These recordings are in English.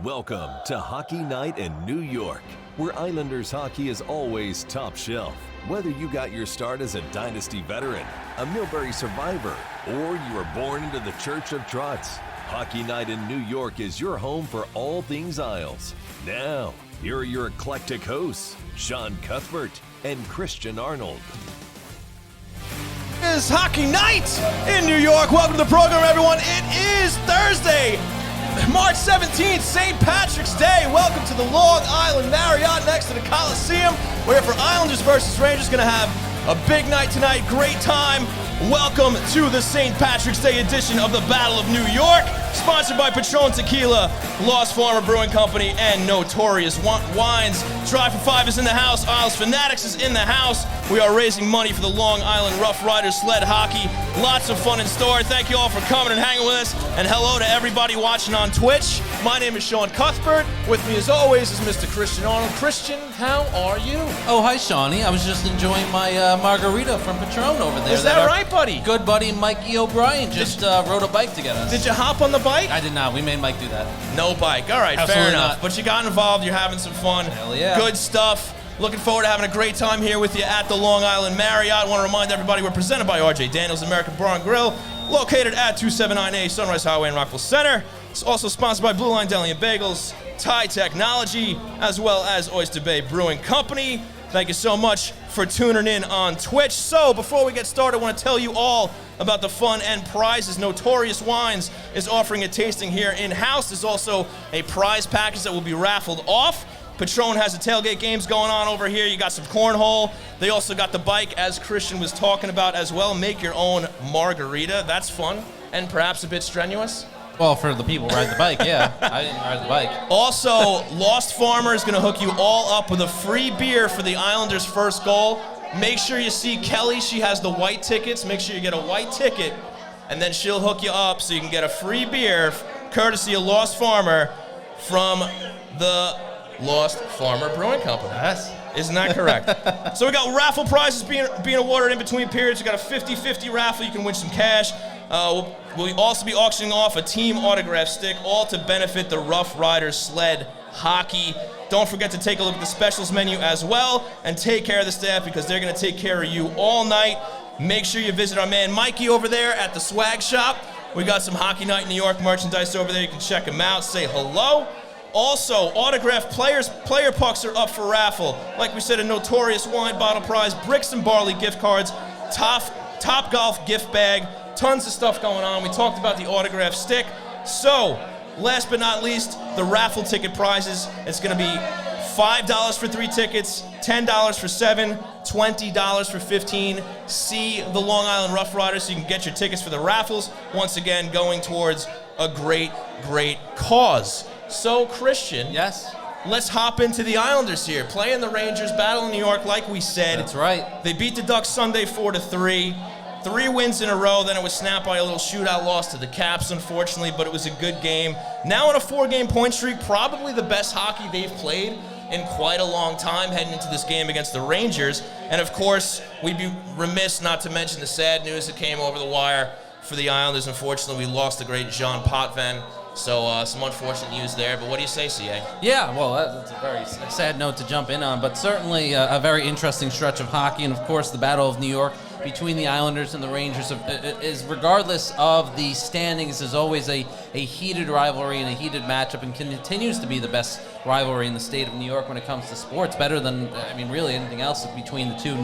Welcome to Hockey Night in New York, where Islanders hockey is always top shelf. Whether you got your start as a Dynasty veteran, a Millbury survivor, or you were born into the Church of Trotz, Hockey Night in New York is your home for all things Isles. Now, here are your eclectic hosts, Sean Cuthbert and Christian Arnold. It is Hockey Night in New York. Welcome to the program, everyone. It is Thursday, March 17th, St. Patrick's Day. Welcome to the Long Island Marriott next to the Coliseum. We're here for Islanders versus Rangers. Going to have a big night tonight. Great time. Welcome to the St. Patrick's Day edition of the Battle of New York. Sponsored by Patron Tequila, Lost Farmer Brewing Company, and Notorious Wines. Drive for Five is in the house. Isles Fanatics is in the house. We are raising money for the Long Island Rough Riders sled hockey. Lots of fun in store. Thank you all for coming and hanging with us. And hello to everybody watching on Twitch. My name is Sean Cuthbert. With me, as always, is Mr. Christian Arnold. Christian, how are you? Oh, hi, Shawnee. I was just enjoying my margarita from Patron over there. Is that right, buddy? Good buddy Mikey O'Brien just rode a bike to get us. Did you hop on the bike? I did not. We made Mike do that. No bike. All right, Absolutely fair enough. not. But you got involved. You're having some fun. Hell yeah. Good stuff. Looking forward to having a great time here with you at the Long Island Marriott. I want to remind everybody we're presented by RJ Daniels American Bar and Grill, located at 279A Sunrise Highway in Rockville Center. It's also sponsored by Blue Line Deli and Bagels, Thai Technology, as well as Oyster Bay Brewing Company. Thank you so much for tuning in on Twitch. So, before we get started, I want to tell you all about the fun and prizes. Notorious Wines is offering a tasting here in-house. There's also a prize package that will be raffled off. Patron has the tailgate games going on over here. You got some cornhole. They also got the bike, as Christian was talking about as well. Make your own margarita. That's fun and perhaps a bit strenuous. Well, for the people riding the bike, yeah. I didn't ride the bike. Also, Lost Farmer is going to hook you all up with a free beer for the Islanders' first goal. Make sure you see Kelly. She has the white tickets. Make sure you get a white ticket, and then she'll hook you up so you can get a free beer, courtesy of Lost Farmer, from the Lost Farmer Brewing Company. Yes. Isn't that correct? So we got raffle prizes being awarded in between periods. We got a 50-50 raffle. You can win some cash. We'll also be auctioning off a team autograph stick, all to benefit the Rough Riders sled hockey. Don't forget to take a look at the specials menu as well, and take care of the staff because they're going to take care of you all night. Make sure you visit our man Mikey over there at the swag shop. We got some Hockey Night in New York merchandise over there. You can check them out. Say hello. Also, autographed player pucks are up for raffle. Like we said, a Notorious wine bottle prize, Bricks and Barley gift cards, Top Golf gift bag, tons of stuff going on. We talked about the autograph stick. So, last but not least, the raffle ticket prizes. It's going to be $5 for 3 tickets, $10 for 7, $20 for 15. See the Long Island Rough Riders so you can get your tickets for the raffles. Once again, going towards a great, great cause. So, Christian. Yes? Let's hop into the Islanders here. Playing the Rangers, battle in New York, like we said. That's right. They beat the Ducks Sunday 4-3. 3 wins in a row, then it was snapped by a little shootout loss to the Caps, unfortunately, but it was a good game. Now on a 4-game point streak, probably the best hockey they've played in quite a long time heading into this game against the Rangers. And of course, we'd be remiss not to mention the sad news that came over the wire for the Islanders. Unfortunately, we lost the great Jean Potvin. So some unfortunate news there, but what do you say, CA? Yeah, well, that's a very sad note to jump in on, but certainly a very interesting stretch of hockey, and of course the Battle of New York between the Islanders and the Rangers is, regardless of the standings, is always a heated rivalry and a heated matchup, and continues to be the best rivalry in the state of New York when it comes to sports, better than, really anything else between the two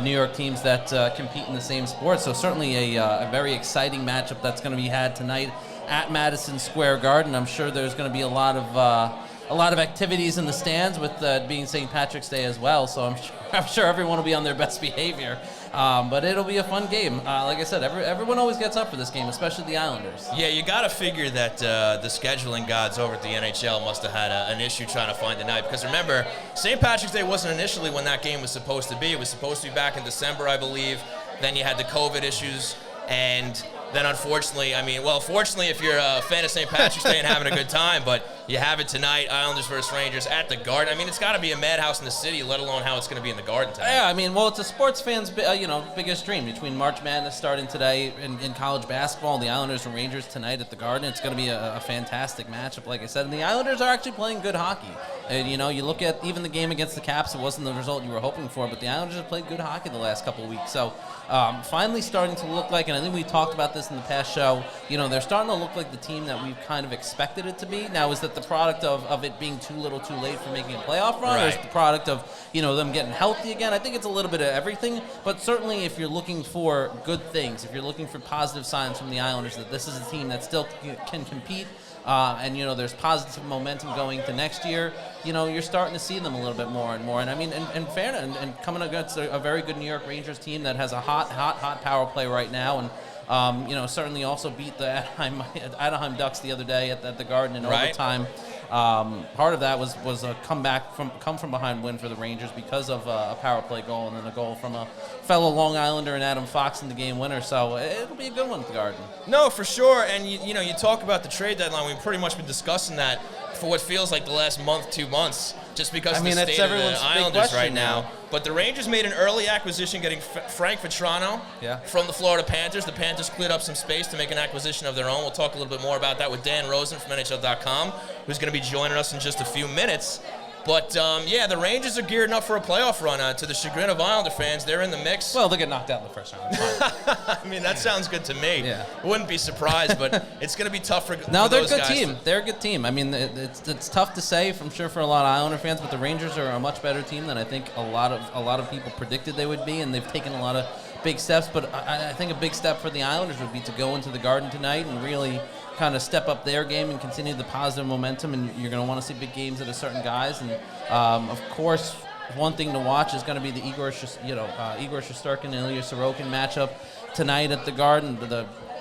New York teams that compete in the same sport. So certainly a very exciting matchup that's going to be had tonight at Madison Square Garden. I'm sure there's going to be a lot of activities in the stands with being St. Patrick's Day as well. So I'm sure everyone will be on their best behavior. But it'll be a fun game. Like I said, everyone always gets up for this game, especially the Islanders. Yeah, you got to figure that the scheduling gods over at the NHL must have had an issue trying to find the night. Because remember, St. Patrick's Day wasn't initially when that game was supposed to be. It was supposed to be back in December, I believe. Then you had the COVID issues, and then unfortunately, fortunately if you're a fan of St. Patrick's Day and having a good time, but You have it tonight, Islanders versus Rangers at the Garden. I mean, it's got to be a madhouse in the city, let alone how it's going to be in the Garden tonight. Yeah, I mean, well, it's a sports fan's biggest dream. Between March Madness starting today in college basketball, the Islanders and Rangers tonight at the Garden, it's going to be a fantastic matchup, like I said. And the Islanders are actually playing good hockey. And, you know, you look at even the game against the Caps, it wasn't the result you were hoping for, but the Islanders have played good hockey the last couple of weeks. So finally starting to look like, and I think we talked about this in the past show, you know, they're starting to look like the team that we've kind of expected it to be. Now, is that the product of it being too little too late for making a playoff run, or is it the product of, you know, them getting healthy again? I think it's a little bit of everything, but certainly if you're looking for good things, if you're looking for positive signs from the Islanders that this is a team that still can compete, and, you know, there's positive momentum going to next year, you know, you're starting to see them a little bit more and more. And I mean, and fairness, and coming against a very good New York Rangers team that has a hot power play right now, and you know, certainly also beat the Anaheim Ducks the other day at the Garden in overtime. Part of that was a come from behind win for the Rangers because of a power play goal and then a goal from a fellow Long Islander and Adam Fox in the game winner. So it'll be a good one at the Garden. No, for sure. And you know, you talk about the trade deadline. We've pretty much been discussing that for what feels like the last month, 2 months, just because of the state of the Islanders right now. But the Rangers made an early acquisition getting Frank Vetrano from the Florida Panthers. The Panthers cleared up some space to make an acquisition of their own. We'll talk a little bit more about that with Dan Rosen from NHL.com, who's going to be joining us in just a few minutes. But, yeah, the Rangers are geared up for a playoff run. To the chagrin of Islander fans, they're in the mix. Well, they'll get knocked out in the first round. I mean, that sounds good to me. Yeah. Wouldn't be surprised, but it's going to be tough for those guys. No, they're a good team. They're a good team. I mean, it's tough to say, I'm sure, for a lot of Islander fans, but the Rangers are a much better team than I think a lot of people predicted they would be, and they've taken a lot of big steps. But I think a big step for the Islanders would be to go into the Garden tonight and really kind of step up their game and continue the positive momentum, and you're going to want to see big games out of certain guys. And of course, one thing to watch is going to be the Igor Shesterkin and Ilya Sorokin matchup tonight at the Garden.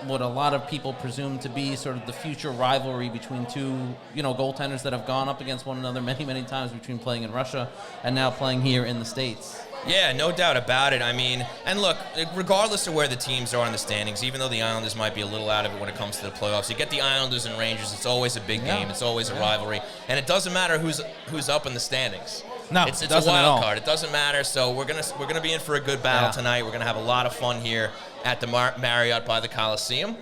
What a lot of people presume to be sort of the future rivalry between two, you know, goaltenders that have gone up against one another many, many times between playing in Russia and now playing here in the States. Yeah, no doubt about it. I mean, and look, regardless of where the teams are in the standings, even though the Islanders might be a little out of it when it comes to the playoffs, you get the Islanders and Rangers, it's always a big game. It's always a rivalry. And it doesn't matter who's up in the standings. No, it's a wild card. It doesn't matter. So we're gonna be in for a good battle tonight. We're gonna have a lot of fun here at the Marriott by the Coliseum.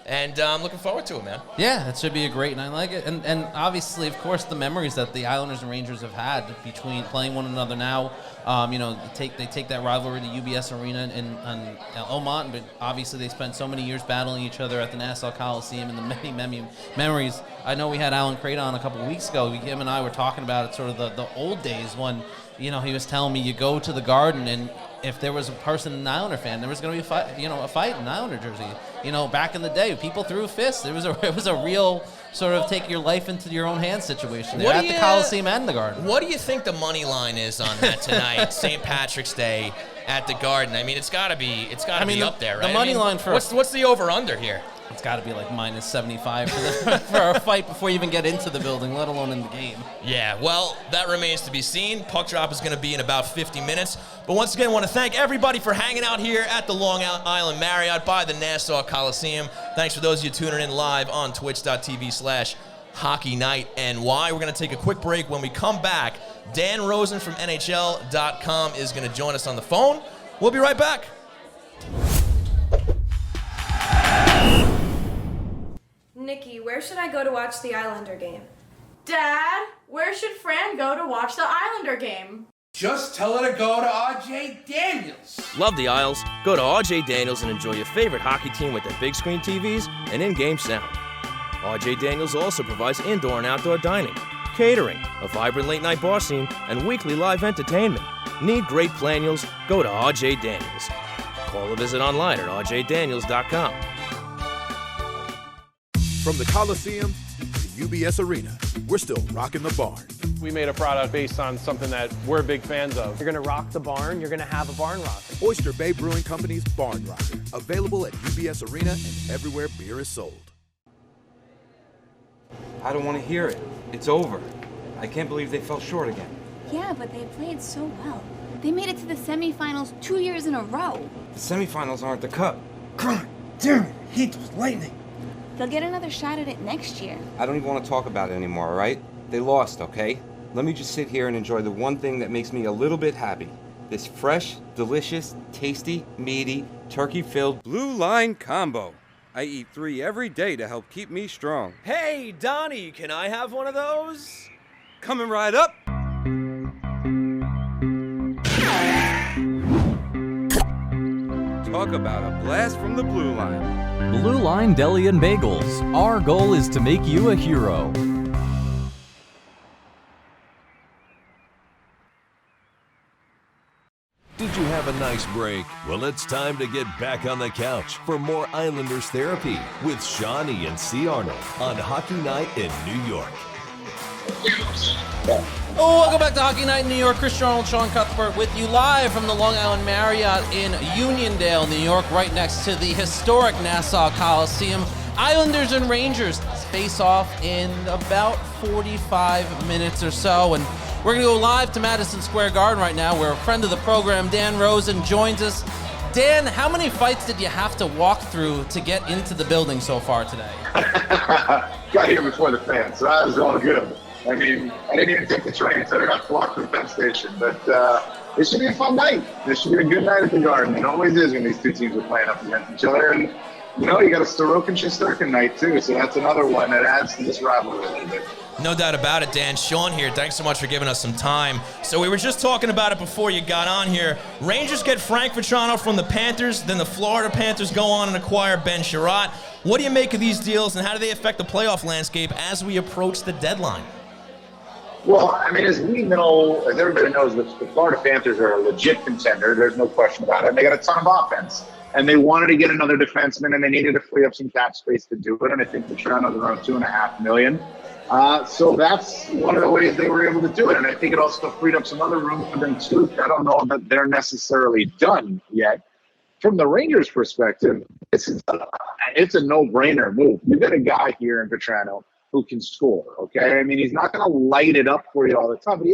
And I'm looking forward to it, man. Yeah, it should be a great night. I like it. And obviously, of course, the memories that the Islanders and Rangers have had between playing one another now. You know, they take that rivalry to UBS Arena in Oman, but obviously they spent so many years battling each other at the Nassau Coliseum, and the many memories. I know we had Alan Crate on a couple of weeks ago. Him and I were talking about it, sort of the old days when, you know, he was telling me you go to the Garden and if there was a person, an Islander fan, there was going to be a fight in Islander jersey. You know, back in the day, people threw fists. It was a real sort of take your life into your own hands situation there at the Coliseum and the Garden. What do you think the money line is on that tonight, St. Patrick's Day at the Garden? I mean, it's got to be up there, right? The money line for what's the over under here? It's got to be like minus 75 for a fight before you even get into the building, let alone in the game. Yeah, well, that remains to be seen. Puck drop is going to be in about 50 minutes. But once again, I want to thank everybody for hanging out here at the Long Island Marriott by the Nassau Coliseum. Thanks for those of you tuning in live on twitch.tv/HockeyNightNY. We're going to take a quick break. When we come back, Dan Rosen from NHL.com is going to join us on the phone. We'll be right back. Nikki, where should I go to watch the Islander game? Dad, where should Fran go to watch the Islander game? Just tell her to go to R.J. Daniels. Love the Isles? Go to R.J. Daniels and enjoy your favorite hockey team with their big screen TVs and in-game sound. R.J. Daniels also provides indoor and outdoor dining, catering, a vibrant late-night bar scene, and weekly live entertainment. Need great planials? Go to R.J. Daniels. Call or visit online at rjdaniels.com. From the Coliseum to UBS Arena, we're still rocking the barn. We made a product based on something that we're big fans of. You're going to rock the barn, you're going to have a barn rocker. Oyster Bay Brewing Company's Barn Rocker, available at UBS Arena and everywhere beer is sold. I don't want to hear it. It's over. I can't believe they fell short again. Yeah, but they played so well. They made it to the semifinals 2 years in a row. The semifinals aren't the cup. God damn it, I hate those Lightning. They'll get another shot at it next year. I don't even want to talk about it anymore, all right? They lost, okay? Let me just sit here and enjoy the one thing that makes me a little bit happy. This fresh, delicious, tasty, meaty, turkey-filled Blue Line Combo. I eat 3 every day to help keep me strong. Hey, Donnie, can I have one of those? Coming right up. Talk about a blast from the Blue Line. Blue Line Deli and Bagels. Our goal is to make you a hero. Did you have a nice break? Well, it's time to get back on the couch for more Islanders therapy with Seany and C. Arnold on Hockey Night in New York. Oh, welcome back to Hockey Night in New York. Christian Arnold, Sean Cuthbert with you live from the Long Island Marriott in Uniondale, New York, right next to the historic Nassau Coliseum. Islanders and Rangers face off in about 45 minutes or so, and we're going to go live to Madison Square Garden right now, where a friend of the program, Dan Rosen, joins us. Dan, how many fights did you have to walk through to get into the building so far today? Got here before the fans, so that was all good. I mean, I didn't even take the train, so I didn't have to walk to the Penn Station. But it should be a fun night. This should be a good night at the Garden. It always is when these two teams are playing up against each other. And, you know, you got a Sorokin Shesterkin night, too, so that's another one that adds to this rivalry a little bit. No doubt about it, Dan. Sean here. Thanks so much for giving us some time. So we were just talking about it before you got on here. Rangers get Frank Vatrano from the Panthers. Then the Florida Panthers go on and acquire Ben Sherratt. What do you make of these deals, and how do they affect the playoff landscape as we approach the deadline? Well, I mean, as we know, as everybody knows, the Florida Panthers are a legit contender. There's no question about it. And they got a ton of offense. And they wanted to get another defenseman, and they needed to free up some cap space to do it. And I think Vatrano's around $2.5 million. So that's one of the ways they were able to do it. And I think it also freed up some other room for them, too. I don't know that they're necessarily done yet. From the Rangers' perspective, it's a no-brainer move. You got a guy here in Vatrano who can score, okay? I mean, he's not going to light it up for you all the time, but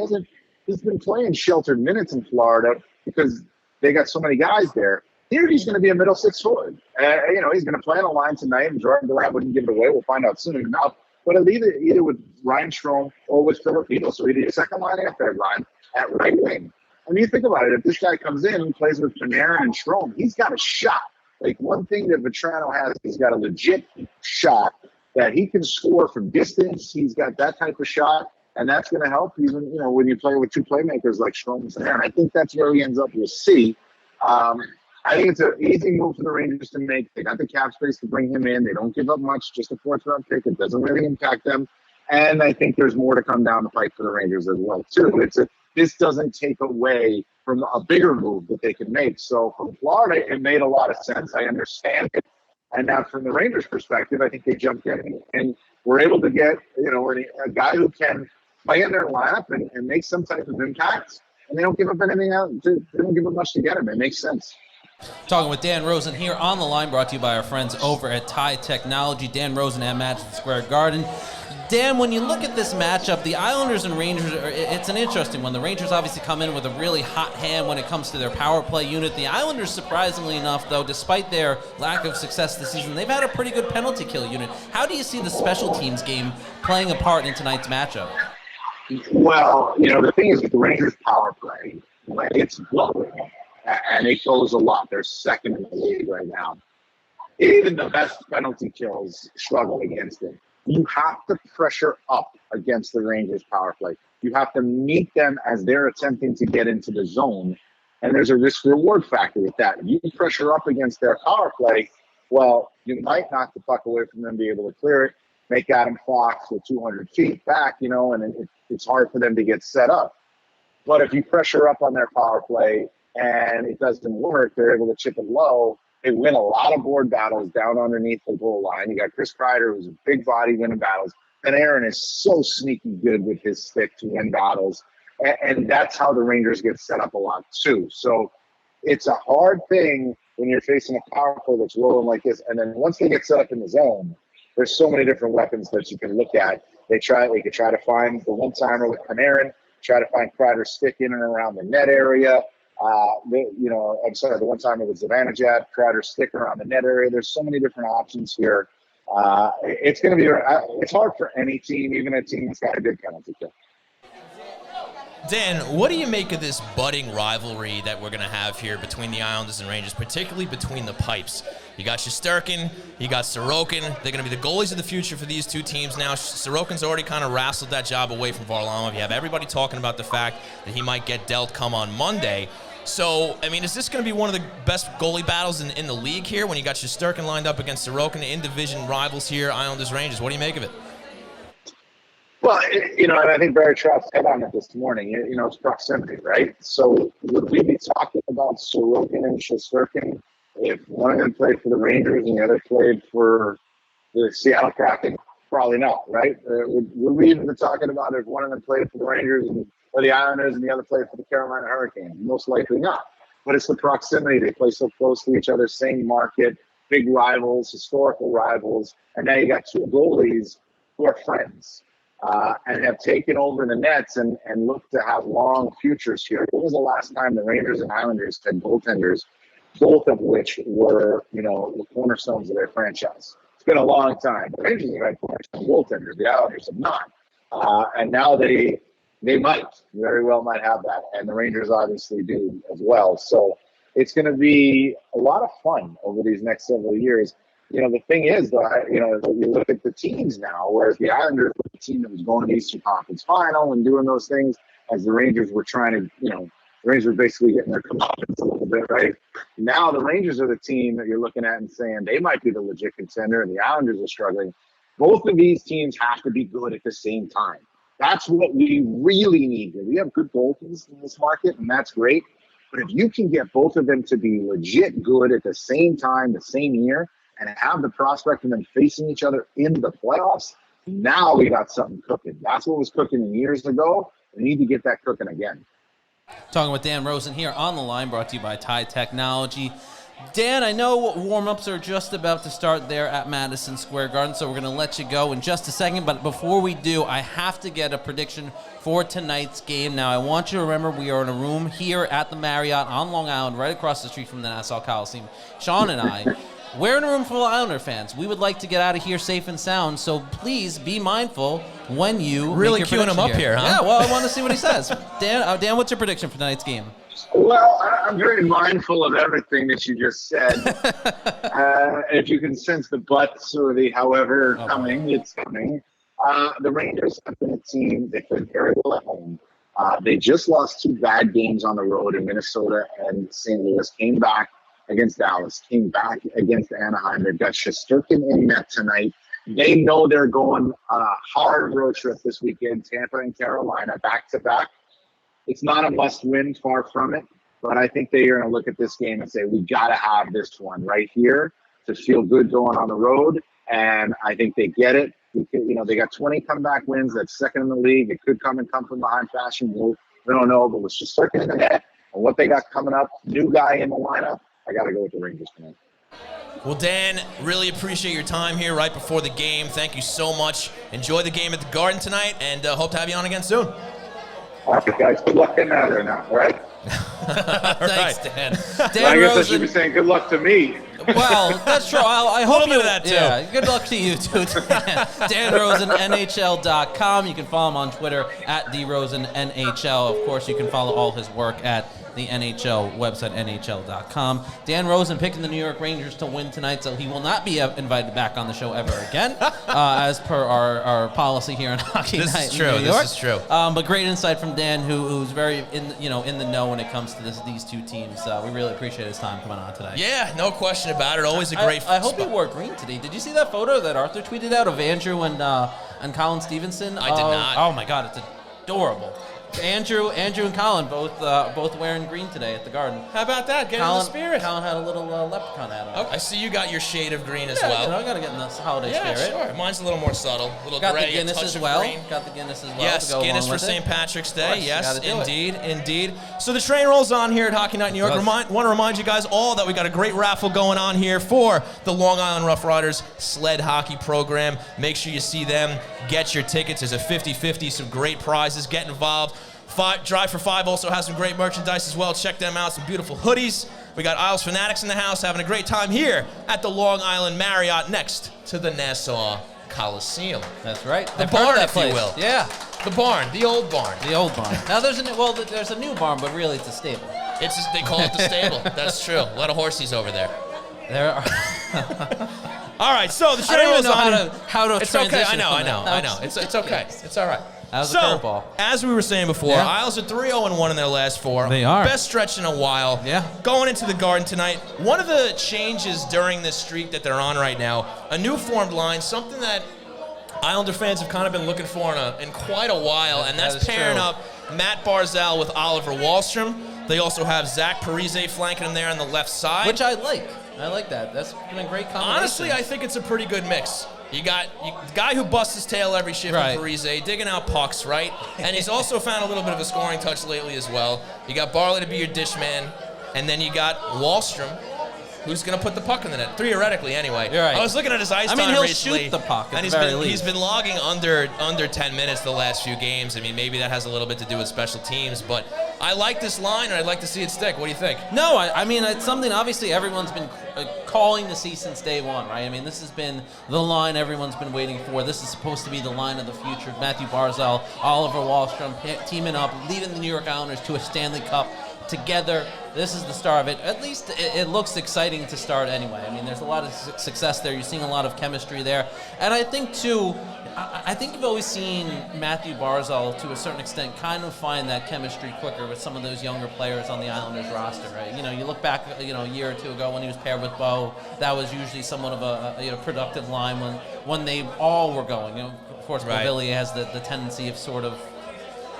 he's been playing sheltered minutes in Florida because they got so many guys there. Here he's going to be a middle six forward. He's going to play on the line tonight, and Jordan Durant wouldn't give it away. We'll find out soon enough. But either with Ryan Strome or with Filipino, so either your second line and third line at right wing. I mean, you think about it. If this guy comes in and plays with Panarin and Strome, he's got a shot. Like, one thing that Vatrano has, he's got a legit shot that he can score from distance. He's got that type of shot, and that's going to help even, when you play with two playmakers like Strome and Panarin. I think that's where he ends up. We'll see. I think it's an easy move for the Rangers to make. They got the cap space to bring him in. They don't give up much, just a fourth-round pick. It doesn't really impact them. And I think there's more to come down the pipe for the Rangers as well, too. This doesn't take away from a bigger move that they can make. So from Florida, it made a lot of sense. I understand it. And now from the Rangers' perspective, I think they jumped in and were able to get, a guy who can play in their lineup and make some type of impact. And they don't give up anything out. They don't give up much to get him. It makes sense. Talking with Dan Rosen here on the line, brought to you by our friends over at Tide Technology. Dan Rosen at Madison Square Garden. Dan, when you look at this matchup, the Islanders and Rangers, it's an interesting one. The Rangers obviously come in with a really hot hand when it comes to their power play unit. The Islanders, surprisingly enough, though, despite their lack of success this season, they've had a pretty good penalty kill unit. How do you see the special teams game playing a part in tonight's matchup? Well, the thing is with the Rangers' power play, it's blowing. And it goes a lot. They're second in the league right now. Even the best penalty kills struggle against it. You have to pressure up against the Rangers' power play. You have to meet them as they're attempting to get into the zone. And there's a risk-reward factor with that. If you pressure up against their power play, well, you might knock the puck away from them, be able to clear it, make Adam Fox with 200 feet back, and it's hard for them to get set up. But if you pressure up on their power play, and it doesn't work, they're able to chip it low. They win a lot of board battles down underneath the goal line. You got Chris Kreider, who's a big body winning battles. And Aaron is so sneaky good with his stick to win battles. And that's how the Rangers get set up a lot, too. So it's a hard thing when you're facing a power play that's rolling like this. And then once they get set up in the zone, there's so many different weapons that you can look at. They could try to find the one-timer with Panarin, try to find Kreider's stick in and around the net area. The one-timer with Zibanejad, Kreider's stick around the net area. There's so many different options here. It's going to be. It's hard for any team, even a team that's got a good penalty kill. Dan, what do you make of this budding rivalry that we're going to have here between the Islanders and Rangers, particularly between the pipes? You got Shesterkin, you got Sorokin. They're going to be the goalies of the future for these two teams now. Sorokin's already kind of wrestled that job away from Varlamov. You have everybody talking about the fact that he might get dealt come on Monday. So, I mean, is this going to be one of the best goalie battles in the league here when you got Shesterkin lined up against Sorokin, in-division rivals here, Islanders-Rangers? What do you make of it? Well, and I think Barry Trotz hit on it this morning. It's proximity, right? So would we be talking about Sorokin and Shesterkin if one of them played for the Rangers and the other played for the Seattle Kraken? Probably not, right? Would we even be talking about if one of them played for the Rangers or the Islanders and the other played for the Carolina Hurricanes? Most likely not. But it's the proximity. They play so close to each other, same market, big rivals, historical rivals, and now you got two goalies who are friends. And have taken over the Nets and look to have long futures here. When was the last time the Rangers and Islanders had goaltenders, both of which were, the cornerstones of their franchise? It's been a long time. The Rangers have had cornerstone goaltenders. The Islanders have not. And now they very well might have that. And the Rangers obviously do as well. So it's going to be a lot of fun over these next several years. The thing is, though, you look at the teams now, whereas the Islanders were the team that was going to the Eastern Conference Final and doing those things, as the Rangers were trying to, the Rangers were basically getting their comeuppance a little bit, right? Now the Rangers are the team that you're looking at and saying they might be the legit contender, and the Islanders are struggling. Both of these teams have to be good at the same time. That's what we really need. We have good goaltenders in this market, and that's great. But if you can get both of them to be legit good at the same time, the same year, and have the prospect of them facing each other in the playoffs, now we got something cooking. That's what was cooking years ago. We need to get that cooking again. Talking with Dan Rosen here on the line, brought to you by Tide Technology. Dan, I know warm-ups are just about to start there at Madison Square Garden, so we're going to let you go in just a second. But before we do, I have to get a prediction for tonight's game. Now, I want you to remember we are in a room here at the Marriott on Long Island, right across the street from the Nassau Coliseum. Sean and I, we're in a room full of Islander fans. We would like to get out of here safe and sound, so please be mindful when you really make your queuing him up here, huh? Yeah, well, I want to see what he says. Dan, what's your prediction for tonight's game? Well, I'm very mindful of everything that you just said. If you can sense the buts or the however coming, it's coming. The Rangers have been a team that played very well at home. They just lost 2 bad games on the road in Minnesota and St. Louis, came back against Dallas, came back against Anaheim. They've got Shesterkin in net tonight. They know they're going on a hard road trip this weekend, Tampa and Carolina, back-to-back. It's not a must-win, far from it, but I think they're going to look at this game and say, we got to have this one right here to feel good going on the road, and I think they get it. They got 20 comeback wins. That's second in the league. It could come from behind fashion. We don't know, but with Shesterkin in the net and what they got coming up, new guy in the lineup, I got to go with the Rangers tonight. Well, Dan, really appreciate your time here right before the game. Thank you so much. Enjoy the game at the Garden tonight, and hope to have you on again soon. All right, guys. Good luck getting out there now, all right? Thanks, Dan. I guess I should be saying good luck to me. Well, that's true. I hope you that too. Yeah, good luck to you too, Dan. Dan Rosen, NHL.com. You can follow him on Twitter at DRosenNHL. Of course, you can follow all his work at the NHL website, NHL.com. Dan Rosen picking the New York Rangers to win tonight, so he will not be invited back on the show ever again, as per our policy here on Hockey Night This is true. in New York. This is true. But great insight from Dan, who's very in the know when it comes to these two teams. We really appreciate his time coming on today. Yeah, no question about it. Always a great I hope he wore green today. Did you see that photo that Arthur tweeted out of Andrew and Colin Stevenson? I did not. Oh my God, it's adorable. Andrew and Colin both wearing green today at the Garden. How about that? Get in the spirit. Colin had a little leprechaun hat on. I see you got your shade of green as well. I got to get in the holiday spirit. Yeah, sure. Mine's a little more subtle. A little got gray, the Guinness a touch as of well. green. Got the Guinness as well. Yes, to go Guinness along for with St. Patrick's Day. Course, yes, indeed. Indeed. So the train rolls on here at Hockey Night New York. Want to remind you guys all that we got a great raffle going on here for the Long Island Rough Riders sled hockey program. Make sure you see them. Get your tickets. There's a 50-50, some great prizes. Get involved. Drive for 5 also has some great merchandise as well. Check them out. Some beautiful hoodies. We got Isles Fanatics in the house having a great time here at the Long Island Marriott next to the Nassau Coliseum. That's right. The barn, if you place. will. Yeah. The barn, the old barn. The old barn. Now there's a new barn, but really it's a stable. It's just, they call it the stable. That's true. A lot of horsies over there. There are. All right, so the I don't even trail know is on. how to It's transition okay. I know. from that. I know. It's okay. It's all right. That was so, a curveball. as we were saying before, Yeah. Isles are 3-0-1 in their last 4. They are. Best stretch in a while. Yeah. Going into the Garden tonight, one of the changes during this streak that they're on right now, a new formed line, something that Islander fans have kind of been looking for in quite a while, and that's pairing up Matt Barzell with Oliver Wahlstrom. They also have Zach Parise flanking him there on the left side. Which I like. I like that. That's been a great combination. Honestly, I think it's a pretty good mix. You got the guy who busts his tail every shift Right. in Parise, digging out pucks, right? And he's also found a little bit of a scoring touch lately as well. You got Barley to be your dish man, and then you got Wahlstrom, who's going to put the puck in the net, theoretically anyway. You're right. I was looking at his ice time he'll recently. shoot the puck at and the very least. he's been logging under 10 minutes the last few games. I mean, maybe that has a little bit to do with special teams, but I like this line, and I'd like to see it stick. What do you think? No, I mean, it's something obviously everyone's been calling to see since day one, right? I mean, this has been the line everyone's been waiting for. This is supposed to be the line of the future. Matthew Barzell, Oliver Wahlstrom teaming up, leading the New York Islanders to a Stanley Cup together. This is the start of it. At least it looks exciting to start anyway. I mean, there's a lot of success there. You're seeing a lot of chemistry there. And I think, too, I think you've always seen Matthew Barzell, to a certain extent, kind of find that chemistry quicker with some of those younger players on the Islanders roster, right? You know, you look back, a year or two ago when he was paired with Bo, that was usually somewhat of a productive line when they all were going. Of course, Right. Bovillier has the tendency of sort of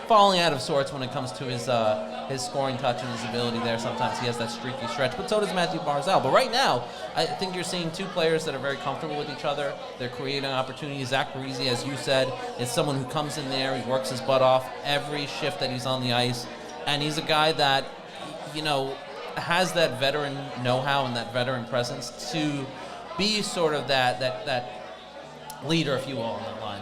falling out of sorts when it comes to his scoring touch and his ability there. Sometimes he has that streaky stretch, but so does Matthew Barzell. But right now, I think you're seeing two players that are very comfortable with each other. They're creating opportunities. Zach Parise, as you said, is someone who comes in there, he works his butt off every shift that he's on the ice, and he's a guy that, has that veteran know-how and that veteran presence to be sort of that leader, if you will, on that line.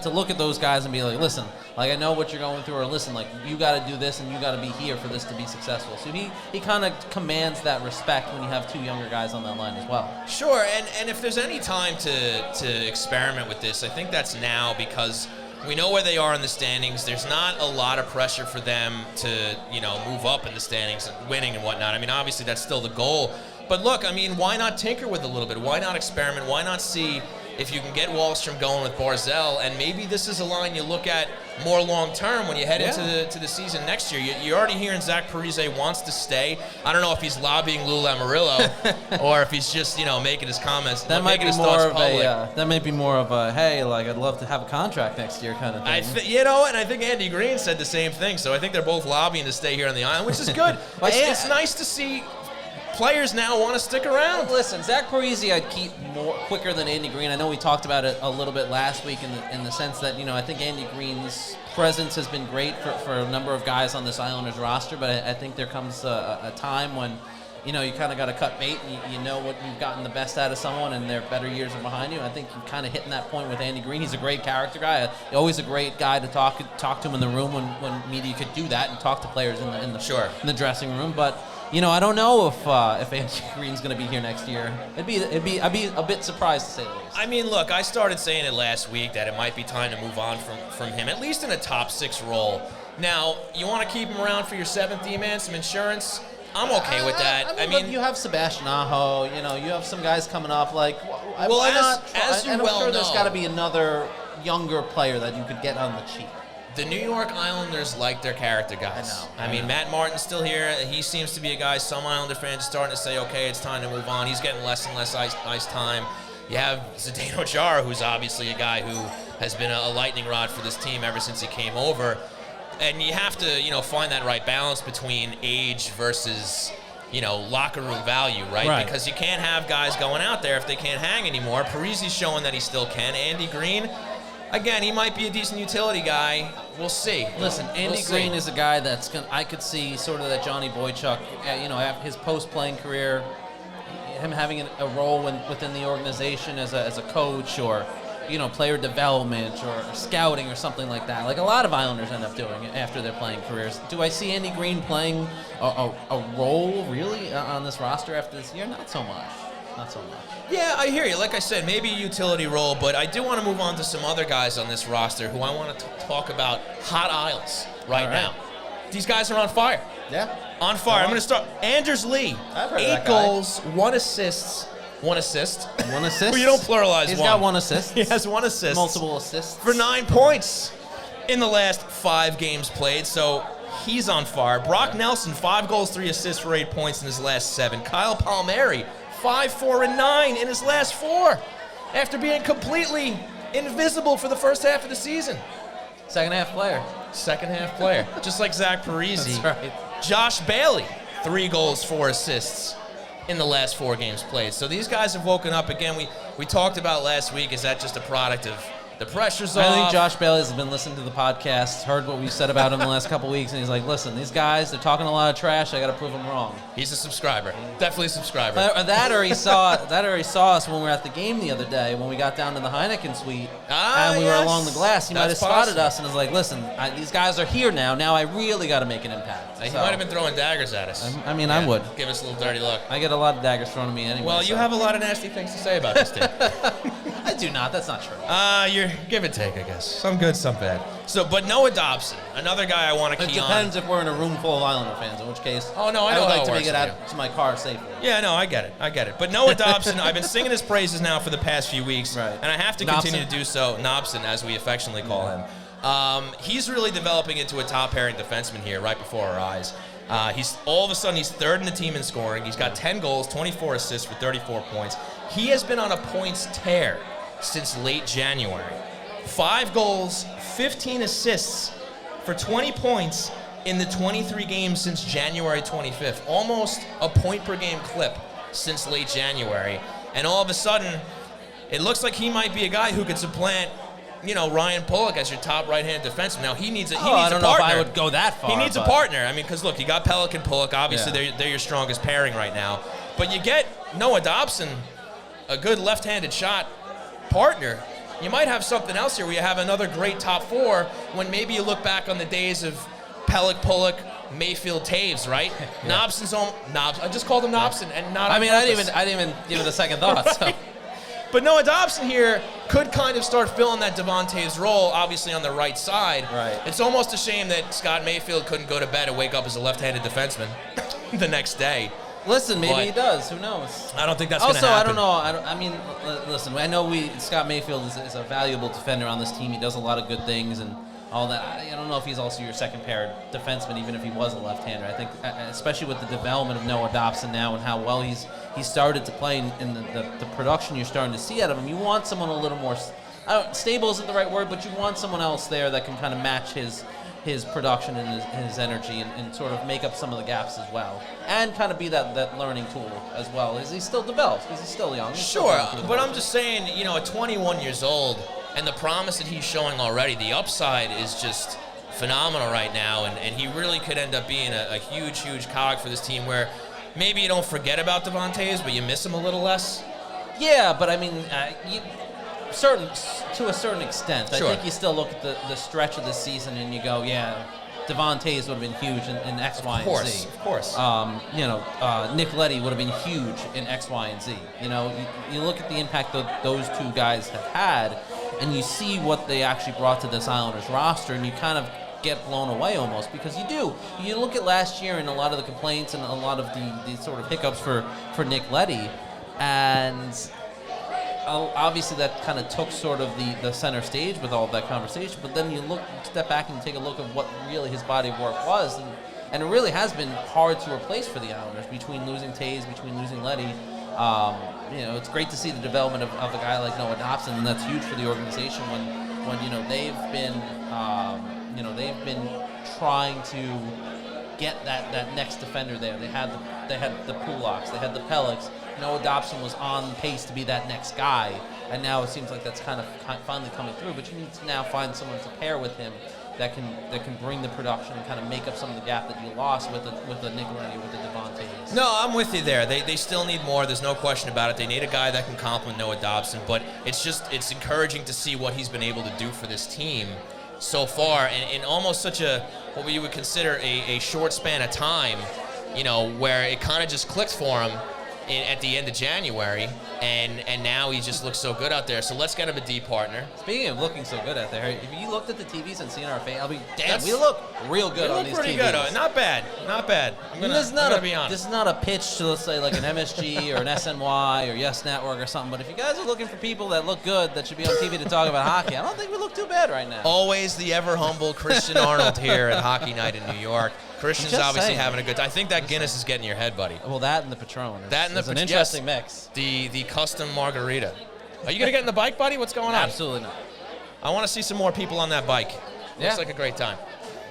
To look at those guys and be like, listen, like I know what you're going through, or listen, like you got to do this and you got to be here for this to be successful. So he kind of commands that respect when you have two younger guys on that line as well. Sure, and if there's any time to experiment with this, I think that's now, because we know where they are in the standings. There's not a lot of pressure for them to, move up in the standings and winning and whatnot. I mean, obviously that's still the goal. But look, I mean, why not tinker with it a little bit? Why not experiment? Why not see if you can get Wahlstrom going with Barzell? And maybe this is a line you look at more long-term when you head into the season next year. You're already hearing Zach Parise wants to stay. I don't know if he's lobbying Lou Lamoriello or if he's just, making his comments, making his thoughts public. That might be more of a, hey, like I'd love to have a contract next year kind of thing. And I think Andy Green said the same thing. So I think they're both lobbying to stay here on the island, which is good. It's nice to see players now want to stick around. Listen, Zach Parise I'd keep more quicker than Andy Green. I know we talked about it a little bit last week in the sense that, I think Andy Green's presence has been great for a number of guys on this Islanders roster, but I think there comes a time when, you kind of got to cut bait and you know what you've gotten the best out of someone and their better years are behind you. I think you've kind of hitting that point with Andy Green. He's a great character guy, always a great guy to talk to him in the room when media could do that and talk to players in the dressing room. But I don't know if Andy Green's going to be here next year. I'd be a bit surprised to say the least. I mean, look, I started saying it last week that it might be time to move on from him, at least in a top 6 role. Now, you want to keep him around for your 7th D-man, some insurance? I'm okay with that. I mean, you have Sebastian Aho. You have some guys coming up. Like, why not? As you and I'm well sure know, there's got to be another younger player that you could get on the cheap. The New York Islanders like their character guys. I mean, Matt Martin's still here. He seems to be a guy some Islander fans are starting to say, okay, it's time to move on. He's getting less and less ice time. You have Zdeno Chara, who's obviously a guy who has been a lightning rod for this team ever since he came over. And you have to, find that right balance between age versus, locker room value, right? Because you can't have guys going out there if they can't hang anymore. Parise's showing that he still can. Andy Green, again, he might be a decent utility guy. We'll see. Listen, Andy Green is a guy that's I could see sort of that Johnny Boychuk, his post-playing career, him having a role within the organization as a coach or, player development or scouting or something like that, like a lot of Islanders end up doing after their playing careers. Do I see Andy Green playing a role really on this roster after this year? Not so much. Not so much. Yeah, I hear you. Like I said, maybe a utility role, but I do want to move on to some other guys on this roster who I want to talk about hot Isles right now. These guys are on fire. Yeah. On fire. I'm going to start. Anders Lee, I've heard of 8 that guy. goals, 1 assist. One assist. One assist? Well, you don't pluralize He's one. got 1 assist. He has 1 assist. Multiple assists. For 9 points in the last 5 games played, so he's on fire. Brock Nelson, 5 goals, 3 assists for 8 points in his last 7. Kyle Palmieri, 5, 4, and 9 in his last 4 after being completely invisible for the first half of the season. Second half player. Just like Zach Parise. That's right. Josh Bailey, 3 goals, 4 assists in the last 4 games played. So these guys have woken up. Again, we talked about last week, is that just a product of the pressure's off? I think Josh Bailey has been listening to the podcast, heard what we said about him the last couple weeks, and he's like, listen, these guys, they're talking a lot of trash. I got to prove them wrong. He's a subscriber. Definitely a subscriber. That or he saw us when we were at the game the other day when we got down to the Heineken suite and we were along the glass. He might have spotted us and was like, listen, these guys are here now. Now I really got to make an impact. He might have been throwing daggers at us. I would. Give us a little dirty look. I get a lot of daggers thrown at me anyway. Well, you have a lot of nasty things to say about this team. I do not. That's not true. You're give and take, I guess. Some good, some bad. So, but Noah Dobson, another guy I want to key on. It depends if we're in a room full of Islander fans, in which case I would like to make it out to my car safely. Yeah, no, I get it. But Noah Dobson, I've been singing his praises now for the past few weeks, and I have to continue to do so. Nobson, as we affectionately call him. He's really developing into a top-pairing defenseman here right before our eyes. He's all of a sudden he's 3rd in the team in scoring. He's got 10 goals, 24 assists for 34 points. He has been on a points tear since late January. 5 goals, 15 assists for 20 points in the 23 games since January 25th. Almost a point per game clip since late January. And all of a sudden, it looks like he might be a guy who could supplant, Ryan Pulock as your top right-handed defenseman. Now, he needs a partner. I don't know if I would go that far. He needs a partner. I mean, because, look, you got Pellick and Pulock. Obviously, they're your strongest pairing right now. But you get Noah Dobson, a good left-handed shot partner. You might have something else here where you have another great top 4 when maybe you look back on the days of Pellick, Pulock, Mayfield, Taves, right? Nobson's on I just called him Nobson and not. I didn't even give it a second thought. Right. So. But Noah Dobson here could kind of start filling that Devontae's role, obviously on the right side. Right. It's almost a shame that Scott Mayfield couldn't go to bed and wake up as a left-handed defenseman the next day. Listen, maybe he does. Who knows? I don't think that's going to happen. Also, I don't know. Listen, I know Scott Mayfield is a valuable defender on this team. He does a lot of good things and all that. I don't know if he's also your second pair defenseman, even if he was a left-hander. I think, especially with the development of Noah Dobson now and how well he's started to play in the production you're starting to see out of him, you want someone a little more stable isn't the right word, but you want someone else there that can kind of match his production and his energy and sort of make up some of the gaps as well. And kind of be that learning tool as well as he still develops because he's still young. Sure, but I'm just saying, at 21 years old and the promise that he's showing already, the upside is just phenomenal right now, and he really could end up being a huge, huge cog for this team where maybe you don't forget about Devontae's, but you miss him a little less. Yeah, but I mean, to a certain extent. Sure. I think you still look at the stretch of the season and you go, yeah, Devontae's would have been huge in X, Y, and Z. Of course. Nick Leddy would have been huge in X, Y, and Z. You look at the impact that those 2 guys have had, and you see what they actually brought to this Islanders roster, and you kind of get blown away almost because you do. You look at last year and a lot of the complaints and a lot of the sort of hiccups for Nick Leddy, and obviously that kind of took sort of the center stage with all of that conversation, but then you step back and take a look at what really his body of work was, and it really has been hard to replace for the Islanders between losing Taves, between losing Leddy. It's great to see the development of a guy like Noah Dobson, and that's huge for the organization when they've been trying to get that next defender there. They had the Pulocks, they had the Pellicks. Noah Dobson was on pace to be that next guy, and now it seems like that's kind of finally coming through. But you need to now find someone to pair with him that can bring the production and kind of make up some of the gap that you lost with the Nicolini, with the Devontaes. No, I'm with you there. They still need more. There's no question about it. They need a guy that can complement Noah Dobson, but it's encouraging to see what he's been able to do for this team so far, and in almost such a, what you would consider a short span of time, where it kind of just clicked for him at the end of January, and now he just looks so good out there. So let's get him a D partner. Speaking of looking so good out there, if you looked at the TVs and seen our face, we look real good on these TVs. We look pretty good. Not bad. I'm gonna be honest. This is not a pitch to, let's say, like an MSG or an SNY or Yes Network or something, but if you guys are looking for people that look good that should be on TV to talk about hockey, I don't think we look too bad right now. Always the ever humble Christian Arnold here at Hockey Night in New York. Christian's obviously having a good time. I think that Guinness is getting your head, buddy. Well, that and the Patron. It's an interesting mix. The custom margarita. Are you going to get in the bike, buddy? What's going on? Absolutely not. I want to see some more people on that bike. Yeah. Looks like a great time.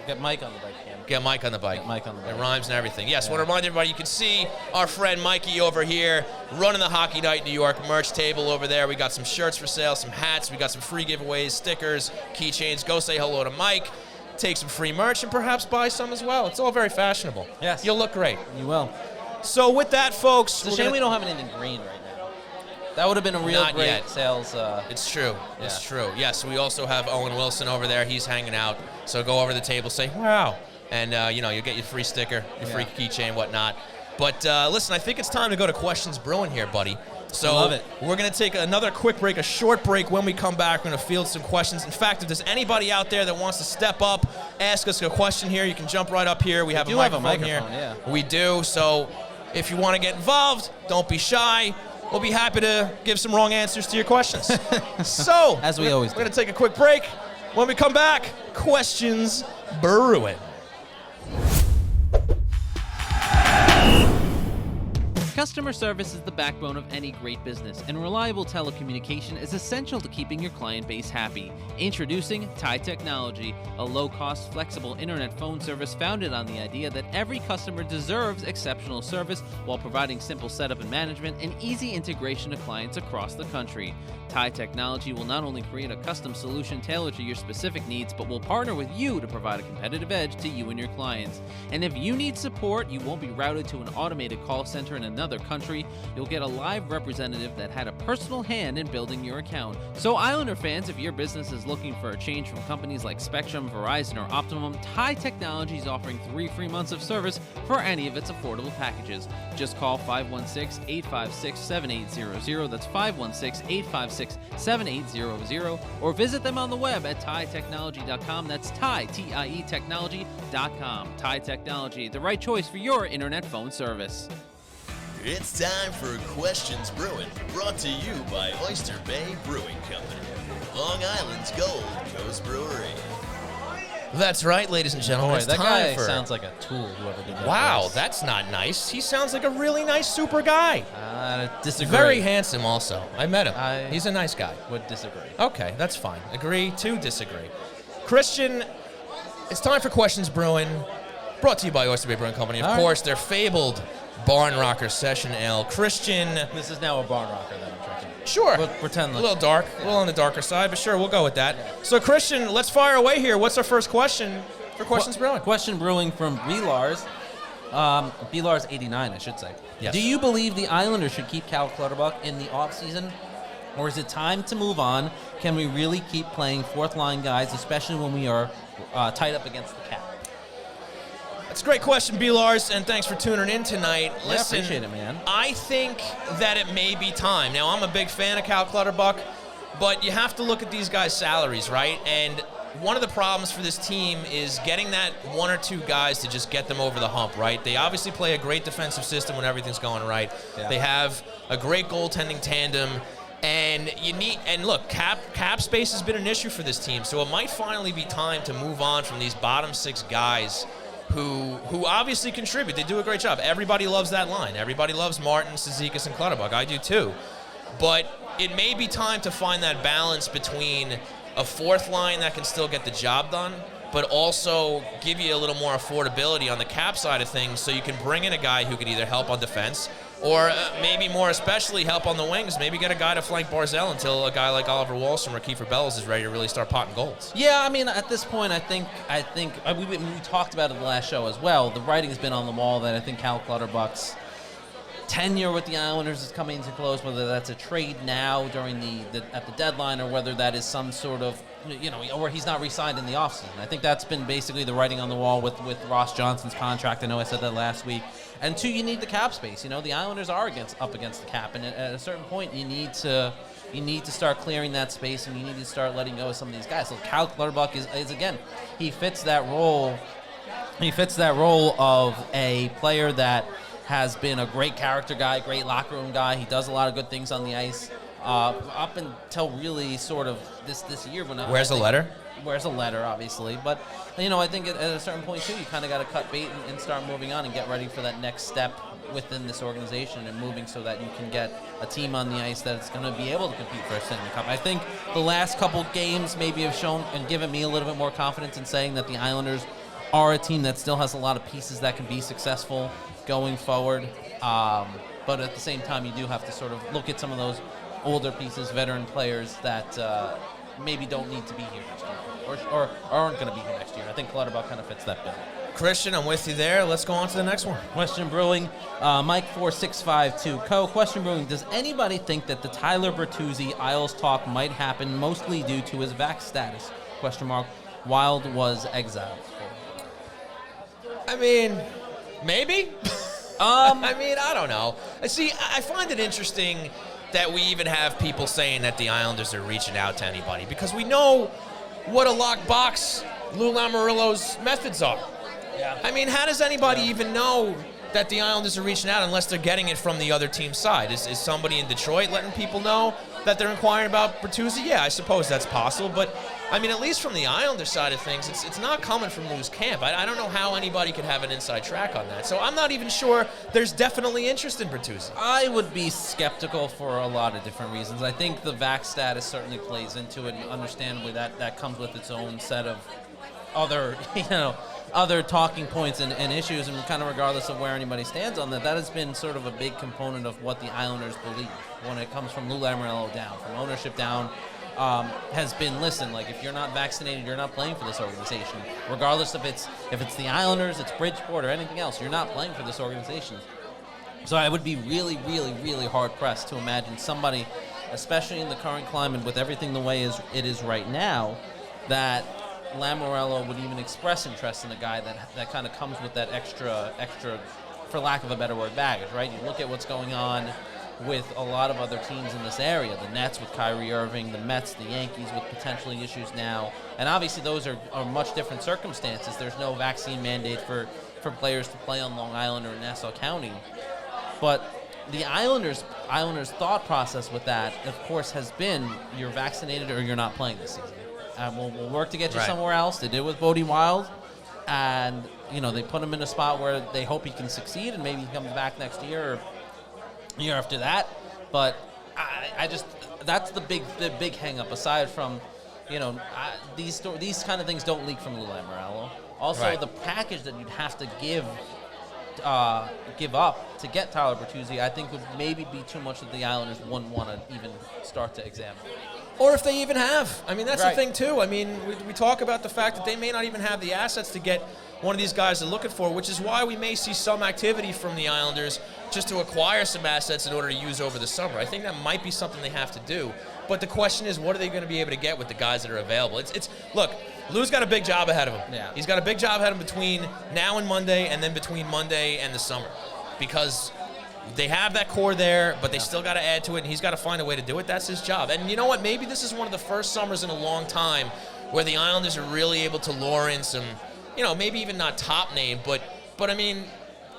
Get Mike on the bike, Cam. Get Mike on the bike. Get Mike on the bike. It rhymes and everything. Yes, I want to remind everybody, you can see our friend Mikey over here running the Hockey Night New York merch table over there. We got some shirts for sale, some hats. We got some free giveaways, stickers, keychains. Go say hello to Mike. Take some free merch and perhaps buy some as well. It's all very fashionable. Yes. You'll look great. You will. So with that, folks, it's a shame we don't have anything green right now. That would have been a real great sales. It's true. Yeah. It's true. Yes, we also have Owen Wilson over there. He's hanging out. So go over to the table, say, wow. And, you'll get your free sticker, your free keychain, whatnot. But listen, I think it's time to go to Questions Brewing here, buddy. So love it. We're going to take another quick break, a short break. When we come back, we're going to field some questions. In fact, if there's anybody out there that wants to step up, ask us a question here, you can jump right up here. We have a microphone here. Yeah. We do. So if you want to get involved, don't be shy. We'll be happy to give some wrong answers to your questions. So, as we always do. We're going to take a quick break. When we come back, Questions Brewing. Customer service is the backbone of any great business, and reliable telecommunication is essential to keeping your client base happy. Introducing Thai Technology, a low-cost, flexible internet phone service founded on the idea that every customer deserves exceptional service while providing simple setup and management and easy integration to clients across the country. Thai Technology will not only create a custom solution tailored to your specific needs, but will partner with you to provide a competitive edge to you and your clients. And if you need support, you won't be routed to an automated call center in another country. You'll get a live representative that had a personal hand in building your account. So Islander fans, if your business is looking for a change from companies like Spectrum, Verizon, or Optimum, Thai Technology is offering 3 free months of service for any of its affordable packages. Just call 516-856-7800. That's 516-856-7800, or visit them on the web at thaitechnology.com. That's Thai, T-I-E technology.com. Thai Technology, the right choice for your internet phone service. It's time for Questions Brewing, brought to you by Oyster Bay Brewing Company, Long Island's Gold Coast Brewery. That's right, ladies and gentlemen. Boy, it's that time guy for... sounds like a tool, whoever did that. Wow, voice. that's not nice. He sounds like a really nice, super guy. Disagree. Very handsome also. I met him. He's a nice guy. Would disagree. Okay, that's fine. Agree to disagree. Christian, it's time for Questions Brewing, brought to you by Oyster Bay Brewing Company. Of course, their fabled Barn Rocker Session Ale. Christian. This is now a Barn Rocker that I'm drinking. Sure. We'll pretend a little dark, a little on the darker side, but sure, we'll go with that. Yeah. So, Christian, let's fire away here. What's our first question for Questions Brewing? Question Brewing from B-Lars. B-Lars 89, I should say. Yes. Do you believe the Islanders should keep Cal Clutterbuck in the offseason? Or is it time to move on? Can we really keep playing fourth-line guys, especially when we are tied up against the cap? That's a great question, B-Lars, and thanks for tuning in tonight. Yeah, Listen, appreciate it, man. I think that it may be time. Now, I'm a big fan of Cal Clutterbuck, but you have to look at these guys' salaries, right? And one of the problems for this team is getting that 1 or 2 guys to just get them over the hump, right? They obviously play a great defensive system when everything's going right. Yeah. They have a great goaltending tandem. And look, cap space has been an issue for this team, so it might finally be time to move on from these bottom 6 guys who obviously contribute. They do a great job. Everybody loves that line. Everybody loves Martin, Cizikas, and Clutterbuck. I do too. But it may be time to find that balance between a fourth line that can still get the job done but also give you a little more affordability on the cap side of things, so you can bring in a guy who can either help on defense or maybe more especially help on the wings. Maybe get a guy to flank Barzell until a guy like Oliver Wahlstrom or Kiefer Bellows is ready to really start potting goals. Yeah, I mean, at this point, I think we talked about it in the last show as well. The writing's been on the wall that I think Cal Clutterbuck's tenure with the Islanders is coming to close, whether that's a trade now during at the deadline or whether that is some sort of, or he's not re-signed in the offseason. I think that's been basically the writing on the wall with Ross Johnson's contract. I know I said that last week. And two, you need the cap space. The Islanders are up against the cap, and at a certain point, you need to start clearing that space, and you need to start letting go of some of these guys. So Cal Clutterbuck is again, he fits that role. He fits that role of a player that has been a great character guy, great locker room guy. He does a lot of good things on the ice. Up until really sort of this year. Where's the letter? Wears a letter, obviously. But, I think at a certain point, too, you kind of got to cut bait and start moving on and get ready for that next step within this organization and moving so that you can get a team on the ice that's going to be able to compete for a Stanley Cup. I think the last couple games maybe have shown and given me a little bit more confidence in saying that the Islanders are a team that still has a lot of pieces that can be successful going forward. But at the same time, you do have to sort of look at some of those older pieces, veteran players that maybe don't need to be here next year or aren't going to be here next year. I think Clutterbuck kind of fits that bill. Christian, I'm with you there. Let's go on to the next one. Question Brewing, Mike4652 Co. Question Brewing, does anybody think that the Tyler Bertuzzi Isles talk might happen mostly due to his vax status? Question mark. Wild was exiled. I mean, maybe. I mean, I don't know. See, I find it interesting that we even have people saying that the Islanders are reaching out to anybody, because we know what a locked box Lou Lamoriello's methods are. Yeah. I mean, how does anybody even know that the Islanders are reaching out unless they're getting it from the other team's side? Is somebody in Detroit letting people know that they're inquiring about Bertuzzi? Yeah, I suppose that's possible, but I mean, at least from the Islanders side of things, it's not coming from Lou's camp. I don't know how anybody could have an inside track on that. So I'm not even sure there's definitely interest in Bertuzzi. I would be skeptical for a lot of different reasons. I think the vax status certainly plays into it, and understandably that comes with its own set of other talking points and issues, and kind of regardless of where anybody stands on that has been sort of a big component of what the Islanders believe when it comes from Lou Lamoriello down, from ownership down. Has been, listen, like, if you're not vaccinated, you're not playing for this organization. Regardless if it's the Islanders, it's Bridgeport, or anything else, you're not playing for this organization. So I would be really, really, really hard-pressed to imagine somebody, especially in the current climate with everything the way it is right now, that Lamoriello would even express interest in a guy that kind of comes with that extra, for lack of a better word, baggage, right? You look at what's going on with a lot of other teams in this area, the Nets with Kyrie Irving, the Mets, the Yankees with potentially issues now. And obviously those are much different circumstances. There's no vaccine mandate for players to play on Long Island or in Nassau County. But the Islanders' thought process with that, of course, has been you're vaccinated or you're not playing this season. We'll work to get you somewhere else. They did with Bodie Wild. And, they put him in a spot where they hope he can succeed and maybe he comes back next year or year after that. But I just, that's the big hang up, aside from, these kind of things don't leak from Lou Lamoriello. Also, right. The package that you'd have to give up to get Tyler Bertuzzi, I think would maybe be too much that the Islanders wouldn't want to even start to examine. Or if they even have. I mean, that's right. The thing, too. I mean, we talk about the fact that they may not even have the assets to get one of these guys they're looking for, which is why we may see some activity from the Islanders just to acquire some assets in order to use over the summer. I think that might be something they have to do. But the question is, what are they going to be able to get with the guys that are available? Look, Lou's got a big job ahead of him. Yeah. He's got a big job ahead of him between now and Monday, and then between Monday and the summer. Because they have that core there, but they still got to add to it, and he's got to find a way to do it. That's his job. And you know what? Maybe this is one of the first summers in a long time where the Islanders are really able to lure in some, maybe even not top name, but I mean,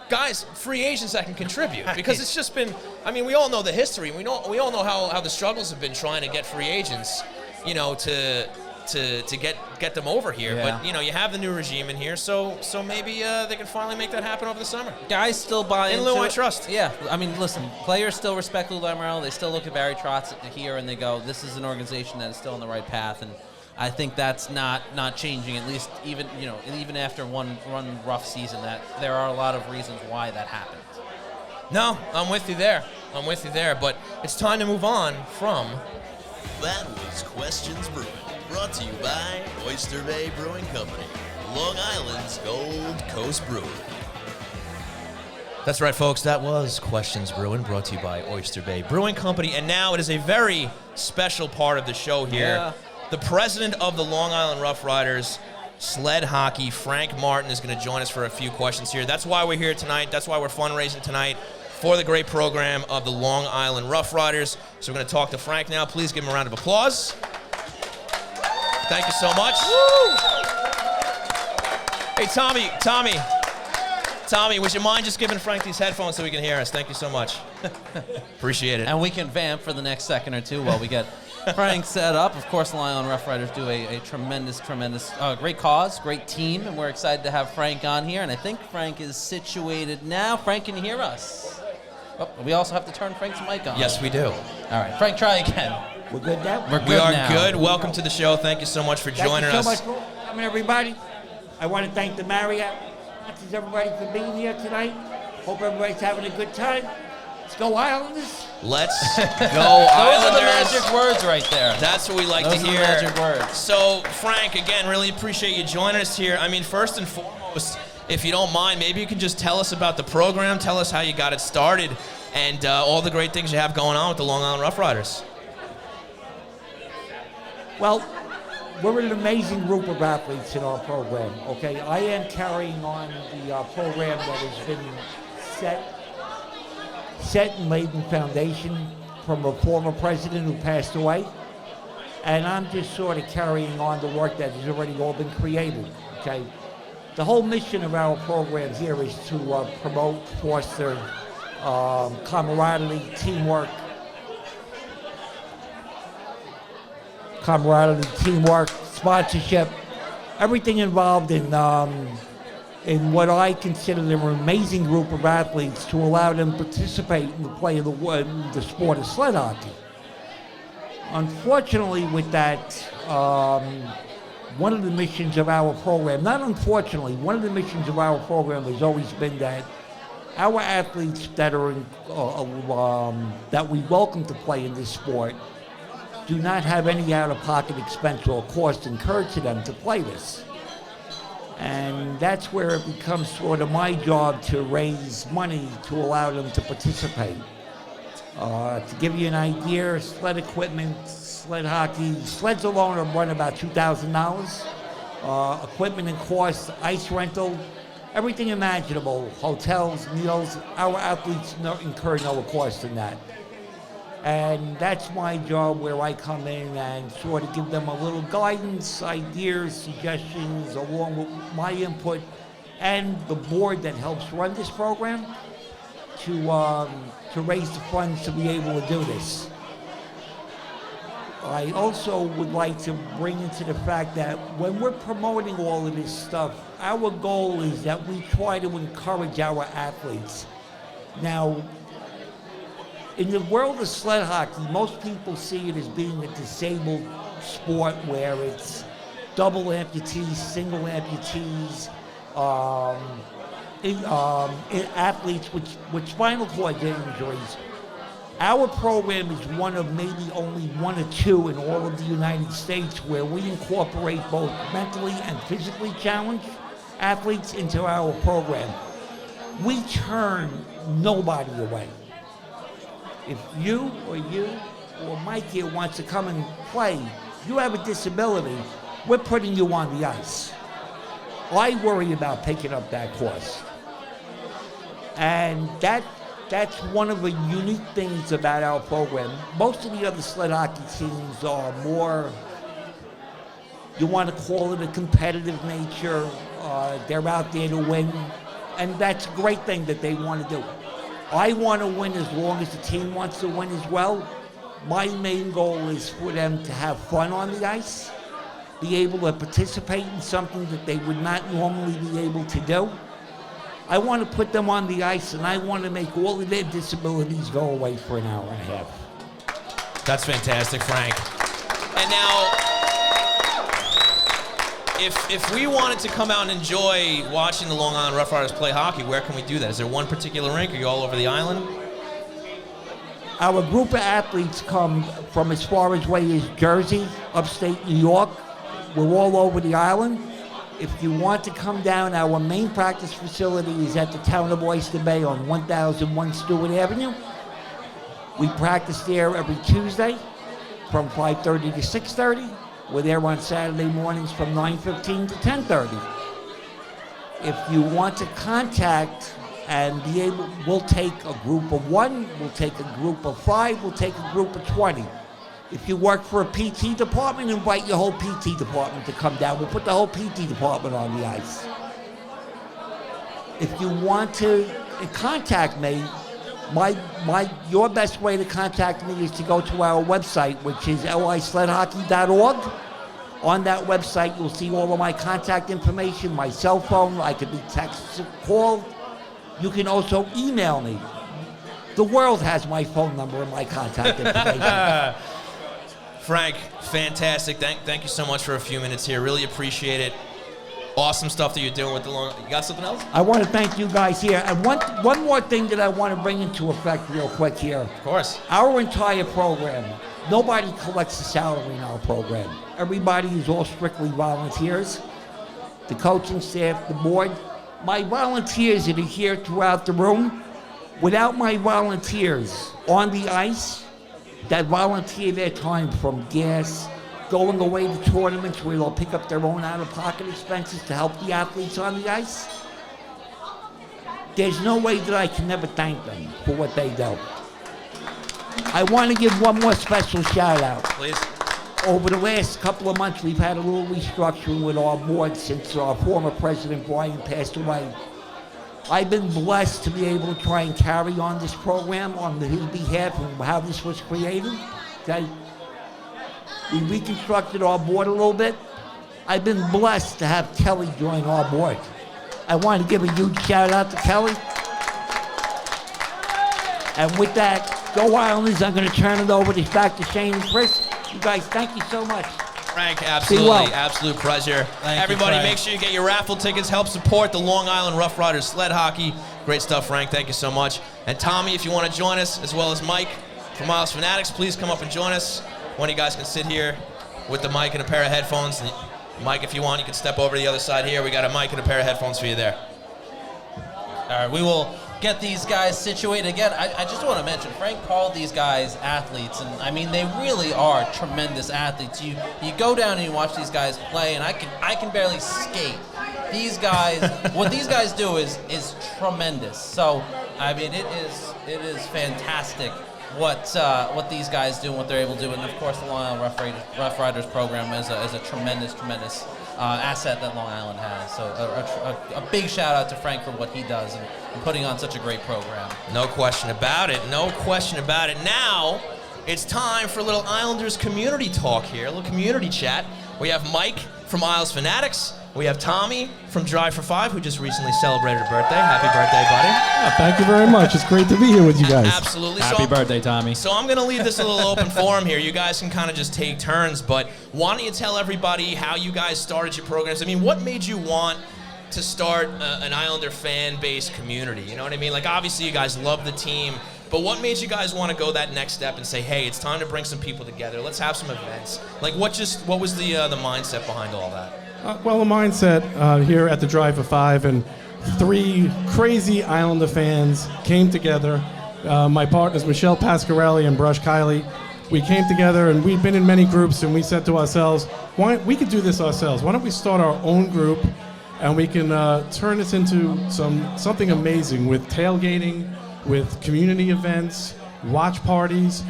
guys, free agents that can contribute. Because it's just been, I mean, we all know the history. We all know how the struggles have been trying to get free agents, to get them over here. Yeah. But, you have the new regime in here, so maybe they can finally make that happen over the summer. Guys still buy into Lou, I it. trust. Yeah, I mean, listen, players still respect Lou Lamoriello. They still look at Barry Trotz here and they go, this is an organization that is still on the right path. And I think that's not changing. At least even after one rough season, that there are a lot of reasons why that happened. No, I'm with you there. But it's time to move on from. That was Questions Brewing, brought to you by Oyster Bay Brewing Company, Long Island's Gold Coast Brewery. That's right, folks. That was Questions Brewing, brought to you by Oyster Bay Brewing Company. And now it is a very special part of the show here. Yeah. The president of the Long Island Rough Riders sled hockey, Frank Martin, is going to join us for a few questions here. That's why we're here tonight. That's why we're fundraising tonight for the great program of the Long Island Rough Riders. So we're going to talk to Frank now. Please give him a round of applause. Thank you so much. Woo! Hey, Tommy, would you mind just giving Frank these headphones so he can hear us? Thank you so much. Appreciate it. And we can vamp for the next second or two while we get Frank set up. Of course, the Long Island Rough Riders do a tremendous, great cause, great team, and we're excited to have Frank on here. And I think Frank is situated now. Frank, can you hear us? Oh, we also have to turn Frank's mic on. Yes, we do. All right, Frank, try again. We're good now? We are good. Welcome to the show. Thank you so much for joining us. Thank you so much for coming, everybody. I want to thank the Marriott. Thanks everybody for being here tonight. Hope everybody's having a good time. Let's go Islanders. Let's go Islanders. Those are the magic words right there. That's what we like to hear. Those are the magic words. So, Frank, again, really appreciate you joining us here. I mean, first and foremost, if you don't mind, maybe you can just tell us about the program, tell us how you got it started, and all the great things you have going on with the Long Island Rough Riders. Well, we're an amazing group of athletes in our program, okay? I am carrying on the program that has been set and laid in foundation from a former president who passed away. And I'm just sort of carrying on the work that has already all been created, okay? The whole mission of our program here is to promote, foster camaraderie, teamwork, sponsorship, everything involved in what I consider an amazing group of athletes to allow them to participate in the play of the sport of sled hockey. Unfortunately, with that, one of the missions of our program, not unfortunately, one of the missions of our program has always been that our athletes that are that we welcome to play in this sport do not have any out-of-pocket expense or cost incurred to them to play this. And that's where it becomes sort of my job to raise money to allow them to participate. To give you an idea, sled equipment, sled hockey, sleds alone run about $2,000. Equipment and costs, ice rental, everything imaginable, hotels, meals, our athletes incur no cost in that. And that's my job where I come in and sort of give them a little guidance, ideas, suggestions, along with my input and the board that helps run this program to raise the funds to be able to do this. I also would like to bring into the fact that when we're promoting all of this stuff, our goal is that we try to encourage our athletes. Now, in the world of sled hockey, most people see it as being a disabled sport where it's double amputees, single amputees, athletes with spinal cord injuries. Our program is one of maybe only one or two in all of the United States where we incorporate both mentally and physically challenged athletes into our program. We turn nobody away. If you or Mike here wants to come and play, you have a disability, we're putting you on the ice. I worry about picking up that cost. And that's one of the unique things about our program. Most of the other sled hockey teams are more, you want to call it a competitive nature. They're out there to win. And that's a great thing that they want to do. I want to win as long as the team wants to win as well. My main goal is for them to have fun on the ice, be able to participate in something that they would not normally be able to do. I want to put them on the ice, and I want to make all of their disabilities go away for an hour and a half. That's fantastic, Frank. And now, If we wanted to come out and enjoy watching the Long Island Rough Riders play hockey, where can we do that? Is there one particular rink? Are you all over the island? Our group of athletes come from as far away as Jersey, upstate New York. We're all over the island. If you want to come down, our main practice facility is at the town of Oyster Bay on 1001 Stewart Avenue. We practice there every Tuesday from 5:30 to 6:30. We're there on Saturday mornings from 9:15 to 10:30. If you want to contact and be able, we'll take a group of 1, we'll take a group of 5, we'll take a group of 20. If you work for a PT department, invite your whole PT department to come down. We'll put the whole PT department on the ice. If you want to contact me, your best way to contact me is to go to our website, which is lisledhockey.org. On that website, you'll see all of my contact information, my cell phone. I could be texted, called. You can also email me. The world has my phone number and my contact information. Frank, fantastic. Thank you so much for a few minutes here. Really appreciate it. Awesome stuff that you're doing with the Long. You got something else? I want to thank you guys here. And one more thing that I want to bring into effect real quick here. Of course. Our entire program, nobody collects a salary in our program. Everybody is all strictly volunteers. The coaching staff, the board. My volunteers that are here throughout the room, without my volunteers on the ice, that volunteer their time from gas, going away to tournaments where they'll pick up their own out-of-pocket expenses to help the athletes on the ice. There's no way that I can never thank them for what they do. I want to give one more special shout out. Please. Over the last couple of months, we've had a little restructuring with our board since our former president, Brian, passed away. I've been blessed to be able to try and carry on this program on his behalf and how this was created. Okay? We reconstructed our board a little bit. I've been blessed to have Kelly join our board. I want to give a huge shout out to Kelly. And with that, go Islanders. I'm going to turn it over back to Shane and Chris. You guys, thank you so much. Frank, absolutely, well. absolute pleasure. you, Everybody, Frank. make sure you get your raffle tickets. Help support the Long Island Rough Riders sled hockey. Great stuff, Frank. Thank you so much. And Tommy, if you want to join us, as well as Mike from Miles Fanatics, please come up and join us. One of you guys can sit here with the mic and a pair of headphones. And Mike, if you want, you can step over to the other side here. We got a mic and a pair of headphones for you there. All right, we will get these guys situated again. I just want to mention, Frank called these guys athletes, and I mean they really are tremendous athletes. You go down and you watch these guys play, and I can barely skate. These guys, what these guys do is tremendous. So I mean it is fantastic what these guys do and what they're able to do, and of course the Long Island Rough Riders program is a tremendous asset that Long Island has. So a big shout out to Frank for what he does and putting on such a great program. No question about it. No question about it. Now it's time for a little Islanders community talk here, a little community chat. We have Mike from Isles Fanatics. We have Tommy from Drive for Five, who just recently celebrated a birthday. Happy birthday, buddy. Oh, thank you very much. It's great to be here with you guys. Absolutely. Happy birthday, Tommy. So I'm going to leave this a little open forum here. You guys can kind of just take turns, but why don't you tell everybody how you guys started your programs? I mean, what made you want to start an Islander fan-based community? You know what I mean? Like, obviously, you guys love the team, but what made you guys want to go that next step and say, hey, it's time to bring some people together. Let's have some events. Like, what was the mindset behind all that? Well, the mindset here at the Drive for Five, and 3 crazy Islander fans came together. My partners, Michelle Pasquarelli and Brush Kiley, we came together and we've been in many groups, and we said to ourselves, we could do this ourselves. Why don't we start our own group and we can turn this into something amazing with tailgating, with community events, watch parties,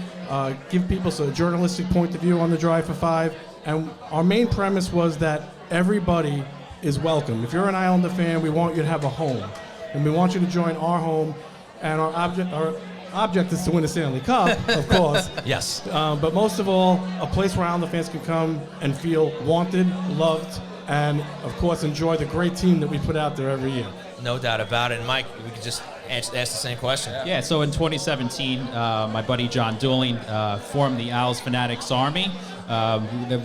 give people a journalistic point of view on the Drive for Five. And our main premise was that everybody is welcome. If you're an Islander fan, we want you to have a home. And we want you to join our home. And our object is to win the Stanley Cup, of course. Yes. But most of all, a place where Islander fans can come and feel wanted, loved, and, of course, enjoy the great team that we put out there every year. No doubt about it. And Mike, we could just ask the same question. Yeah, so in 2017, my buddy John Dooling formed the Owls Fanatics Army.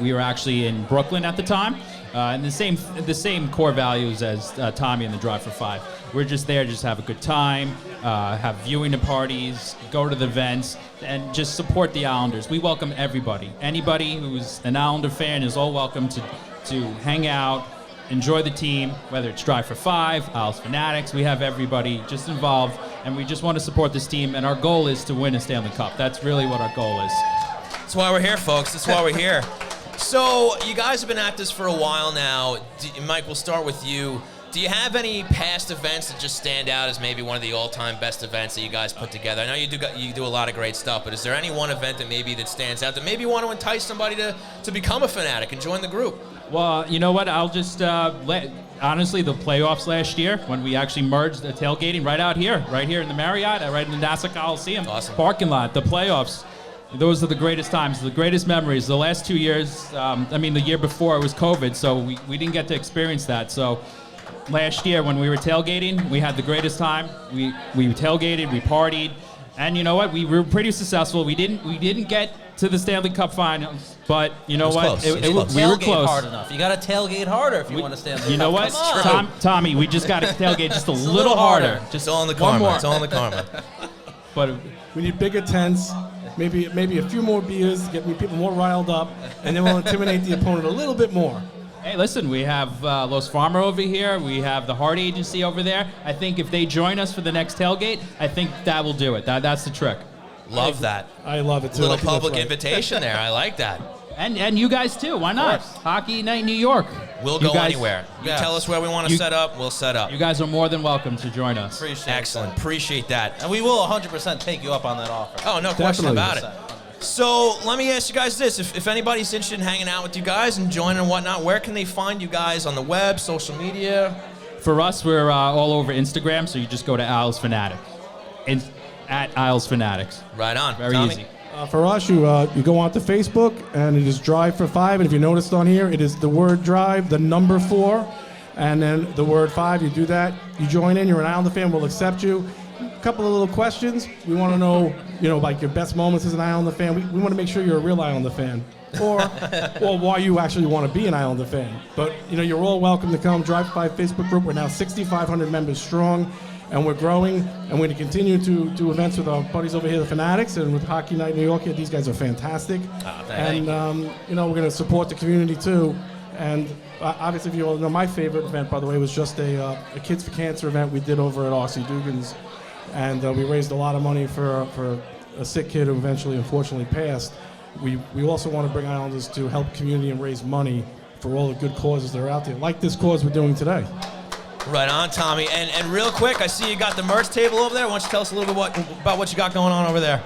We were actually in Brooklyn at the time, And the same core values as Tommy and the Drive for Five. We're just there just to have a good time, have viewing parties, go to the events, and just support the Islanders. We welcome everybody. Anybody who's an Islander fan is all welcome to hang out, enjoy the team, whether it's Drive for Five, Isles Fanatics. We have everybody just involved, and we just want to support this team. And our goal is to win a Stanley Cup. That's really what our goal is. That's why we're here, folks. That's why we're here. So you guys have been at this for a while now. Mike, we'll start with you. Do you have any past events that just stand out as maybe one of the all-time best events that you guys put together? I know you do a lot of great stuff, but is there any one event that stands out that maybe you want to entice somebody to become a fanatic and join the group? Well, you know what? I'll just honestly, the playoffs last year when we actually merged the tailgating right here in the Marriott, right in the Nassau Coliseum parking lot. The playoffs. Those are the greatest times, the greatest memories. The last 2 years, the year before it was COVID, so we didn't get to experience that. So last year when we were tailgating, we had the greatest time. We tailgated, we partied, and you know what? We were pretty successful. We didn't get to the Stanley Cup Finals, but you know what? We were close. Hard enough. You got to tailgate harder if you want to stand. You know what, Tommy? We just got to tailgate just a little harder. Just all in the karma. It's all in the karma. But we need bigger tents. Maybe a few more beers, get people more riled up, and then we'll intimidate the opponent a little bit more. Hey, listen, we have Los Farmer over here. We have the Hart Agency over there. I think if they join us for the next tailgate, I think that will do it. That's the trick. Love that. I love it, too. Little public invitation there. I like that. And you guys, too. Why not? Hockey Night New York. We'll go anywhere. You tell us where we want to set up, we'll set up. You guys are more than welcome to join us. Excellent. Appreciate that. And we will 100% take you up on that offer. Oh, no question about it. So let me ask you guys this. If anybody's interested in hanging out with you guys and joining and whatnot, where can they find you guys on the web, social media? For us, we're all over Instagram, so you just go to Isles Fanatic. At Isles Fanatics. Right on. Very Tommy? easy. For us, you go onto Facebook, and it is Drive for Five. And if you noticed on here, it is the word Drive, the number 4, and then the word 5. You do that, you join in. You're an Islander fan. We'll accept you. A couple of little questions. We want to know, like your best moments as an Islander fan. We want to make sure you're a real Islander fan, or why you actually want to be an Islander fan. But you're all welcome to come. Drive for 5 Facebook group. We're now 6,500 members strong. And we're growing, and we're going to continue to do events with our buddies over here, the Fanatics, and with Hockey Night New York here. These guys are fantastic. And, we're going to support the community, too. And obviously, if you all know, my favorite event, by the way, was just a Kids for Cancer event we did over at R.C. Dugan's. And we raised a lot of money for a sick kid who eventually, unfortunately, passed. We also want to bring Islanders to help community and raise money for all the good causes that are out there, like this cause we're doing today. Right on, Tommy. And real quick, I see you got the merch table over there. Why don't you tell us a little bit about what you got going on over there?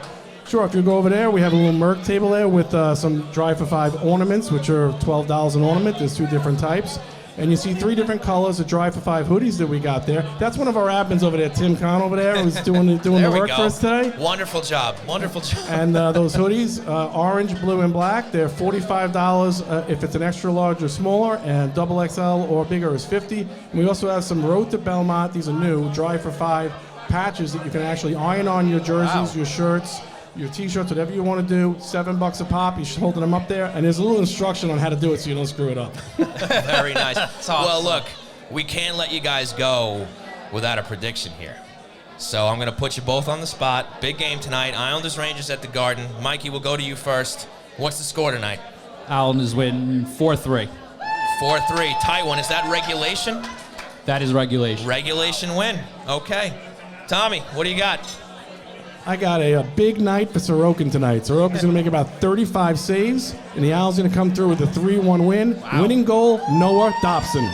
Sure. If you go over there, we have a little merch table there with some Drive for 5 ornaments, which are $12 an ornament. There's 2 different types. And you see 3 different colors of Drive for 5 hoodies that we got there. That's one of our admins over there, Tim Kahn over there, who's doing the work for us today. Wonderful job. Wonderful job. And those hoodies, orange, blue, and black, they're $45 if it's an extra large or smaller, and double XL or bigger is $50. And we also have some Road to Belmont. These are new Drive for 5 patches that you can actually iron on your jerseys, your shirts, your T-shirts, whatever you want to do. $7 a pop. He's holding them up there, and there's a little instruction on how to do it so you don't screw it up. Very nice. Well, look, we can't let you guys go without a prediction here. So I'm going to put you both on the spot. Big game tonight. Islanders Rangers at the Garden. Mikey, we'll go to you first. What's the score tonight? Islanders win 4-3. 4-3. Tight one. Is that regulation? That is regulation. Regulation win. Okay. Tommy, what do you got? I got a big night for Sorokin tonight. Sorokin's going to make about 35 saves, and the Owls going to come through with a 3-1 win. Wow. Winning goal, Noah Dobson.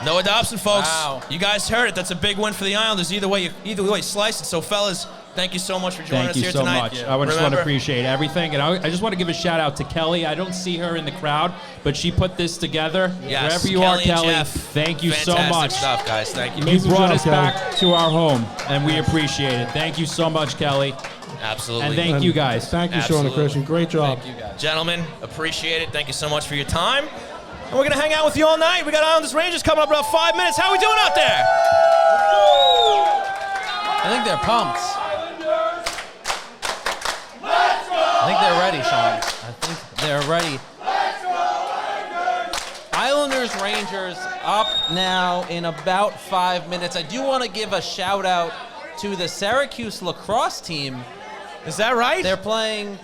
Noah Dobson, folks. Wow. You guys heard it. That's a big win for the Islanders. Either way you slice it. So, fellas, thank you so much for joining us here tonight. Thank you so much. I just want to appreciate everything. And I just want to give a shout out to Kelly. I don't see her in the crowd, but she put this together. Yes, wherever you are, Kelly, Jeff, thank you so much. Fantastic stuff, guys. Thank you. You brought us back to our home, and we appreciate it. Thank you so much, Kelly. Absolutely. And thank you, guys. Thank you, Sean and Christian. Great job. Thank you, guys. Gentlemen, appreciate it. Thank you so much for your time. And we're going to hang out with you all night. We got Islanders Rangers coming up in about 5 minutes. How are we doing out there? I think they're pumped. I think they're ready, Sean. I think they're ready. Islanders Islanders Rangers up now in about 5 minutes. I do want to give a shout out to the Syracuse lacrosse team. Is that right? They're playing.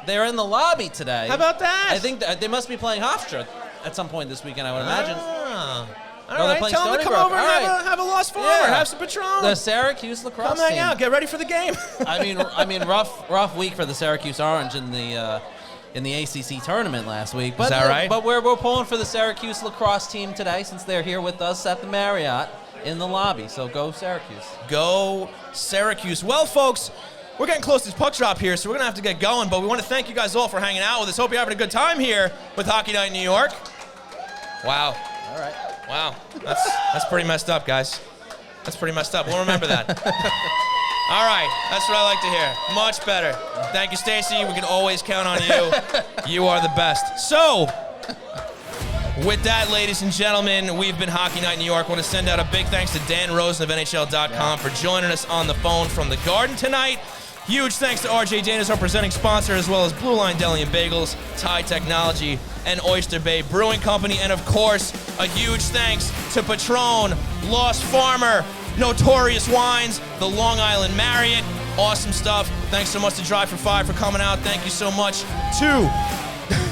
They're in the lobby today. How about that? I think they must be playing Hofstra at some point this weekend, I would imagine. All right, tell them to come over and have a Lost Farmer, have some Patron. The Syracuse lacrosse Come hang team. out, get ready for the game. I mean, rough week for the Syracuse Orange in the ACC tournament last week. But, is that right? But we're pulling for the Syracuse lacrosse team today since they're here with us at the Marriott in the lobby. So go Syracuse. Go Syracuse. Well, folks, we're getting close to this puck drop here, so we're going to have to get going. But we want to thank you guys all for hanging out with us. Hope you're having a good time here with Hockey Night in New York. Wow. All right. Wow. That's pretty messed up, guys. That's pretty messed up. We'll remember that. All right. That's what I like to hear. Much better. Thank you, Stacy. We can always count on you. You are the best. So, with that, ladies and gentlemen, we've been Hockey Night in New York. I want to send out a big thanks to Dan Rosen of NHL.com for joining us on the phone from the Garden tonight. Huge thanks to RJ Daniels, our presenting sponsor, as well as Blue Line Deli and Bagels, Thai Technology, and Oyster Bay Brewing Company. And, of course, a huge thanks to Patron, Lost Farmer, Notorious Wines, the Long Island Marriott. Awesome stuff. Thanks so much to Drive for 5 for coming out. Thank you so much to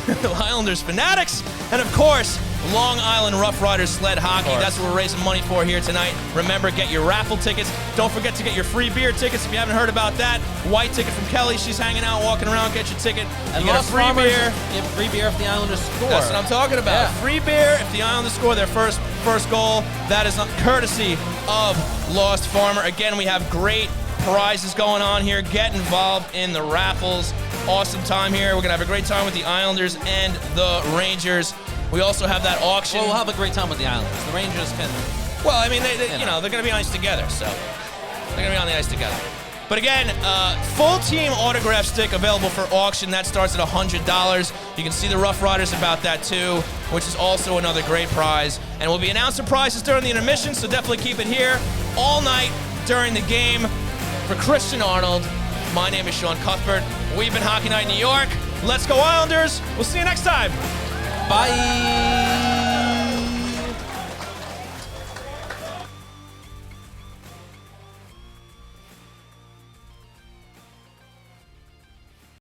the Islanders Fanatics. And, of course, Long Island Rough Riders Sled Hockey. That's what we're raising money for here tonight. Remember, get your raffle tickets. Don't forget to get your free beer tickets if you haven't heard about that. White ticket from Kelly. She's hanging out, walking around. Get your ticket. And you get a free beer. Get free beer if the Islanders score. That's what I'm talking about. Yeah. Free beer if the Islanders score their first goal. That is courtesy of Lost Farmer. Again, we have great prizes going on here. Get involved in the raffles. Awesome time here. We're going to have a great time with the Islanders and the Rangers. We also have that auction. Well, we'll have a great time with the Islanders. The Rangers can. Well, I mean, they're going to be on ice together, so they're going to be on the ice together. But again, full team autograph stick available for auction. That starts at $100. You can see the Rough Riders about that too, which is also another great prize. And we'll be announcing prizes during the intermission, so definitely keep it here all night during the game. For Christian Arnold, my name is Sean Cuthbert. We've been Hockey Night in New York. Let's go Islanders. We'll see you next time. Bye.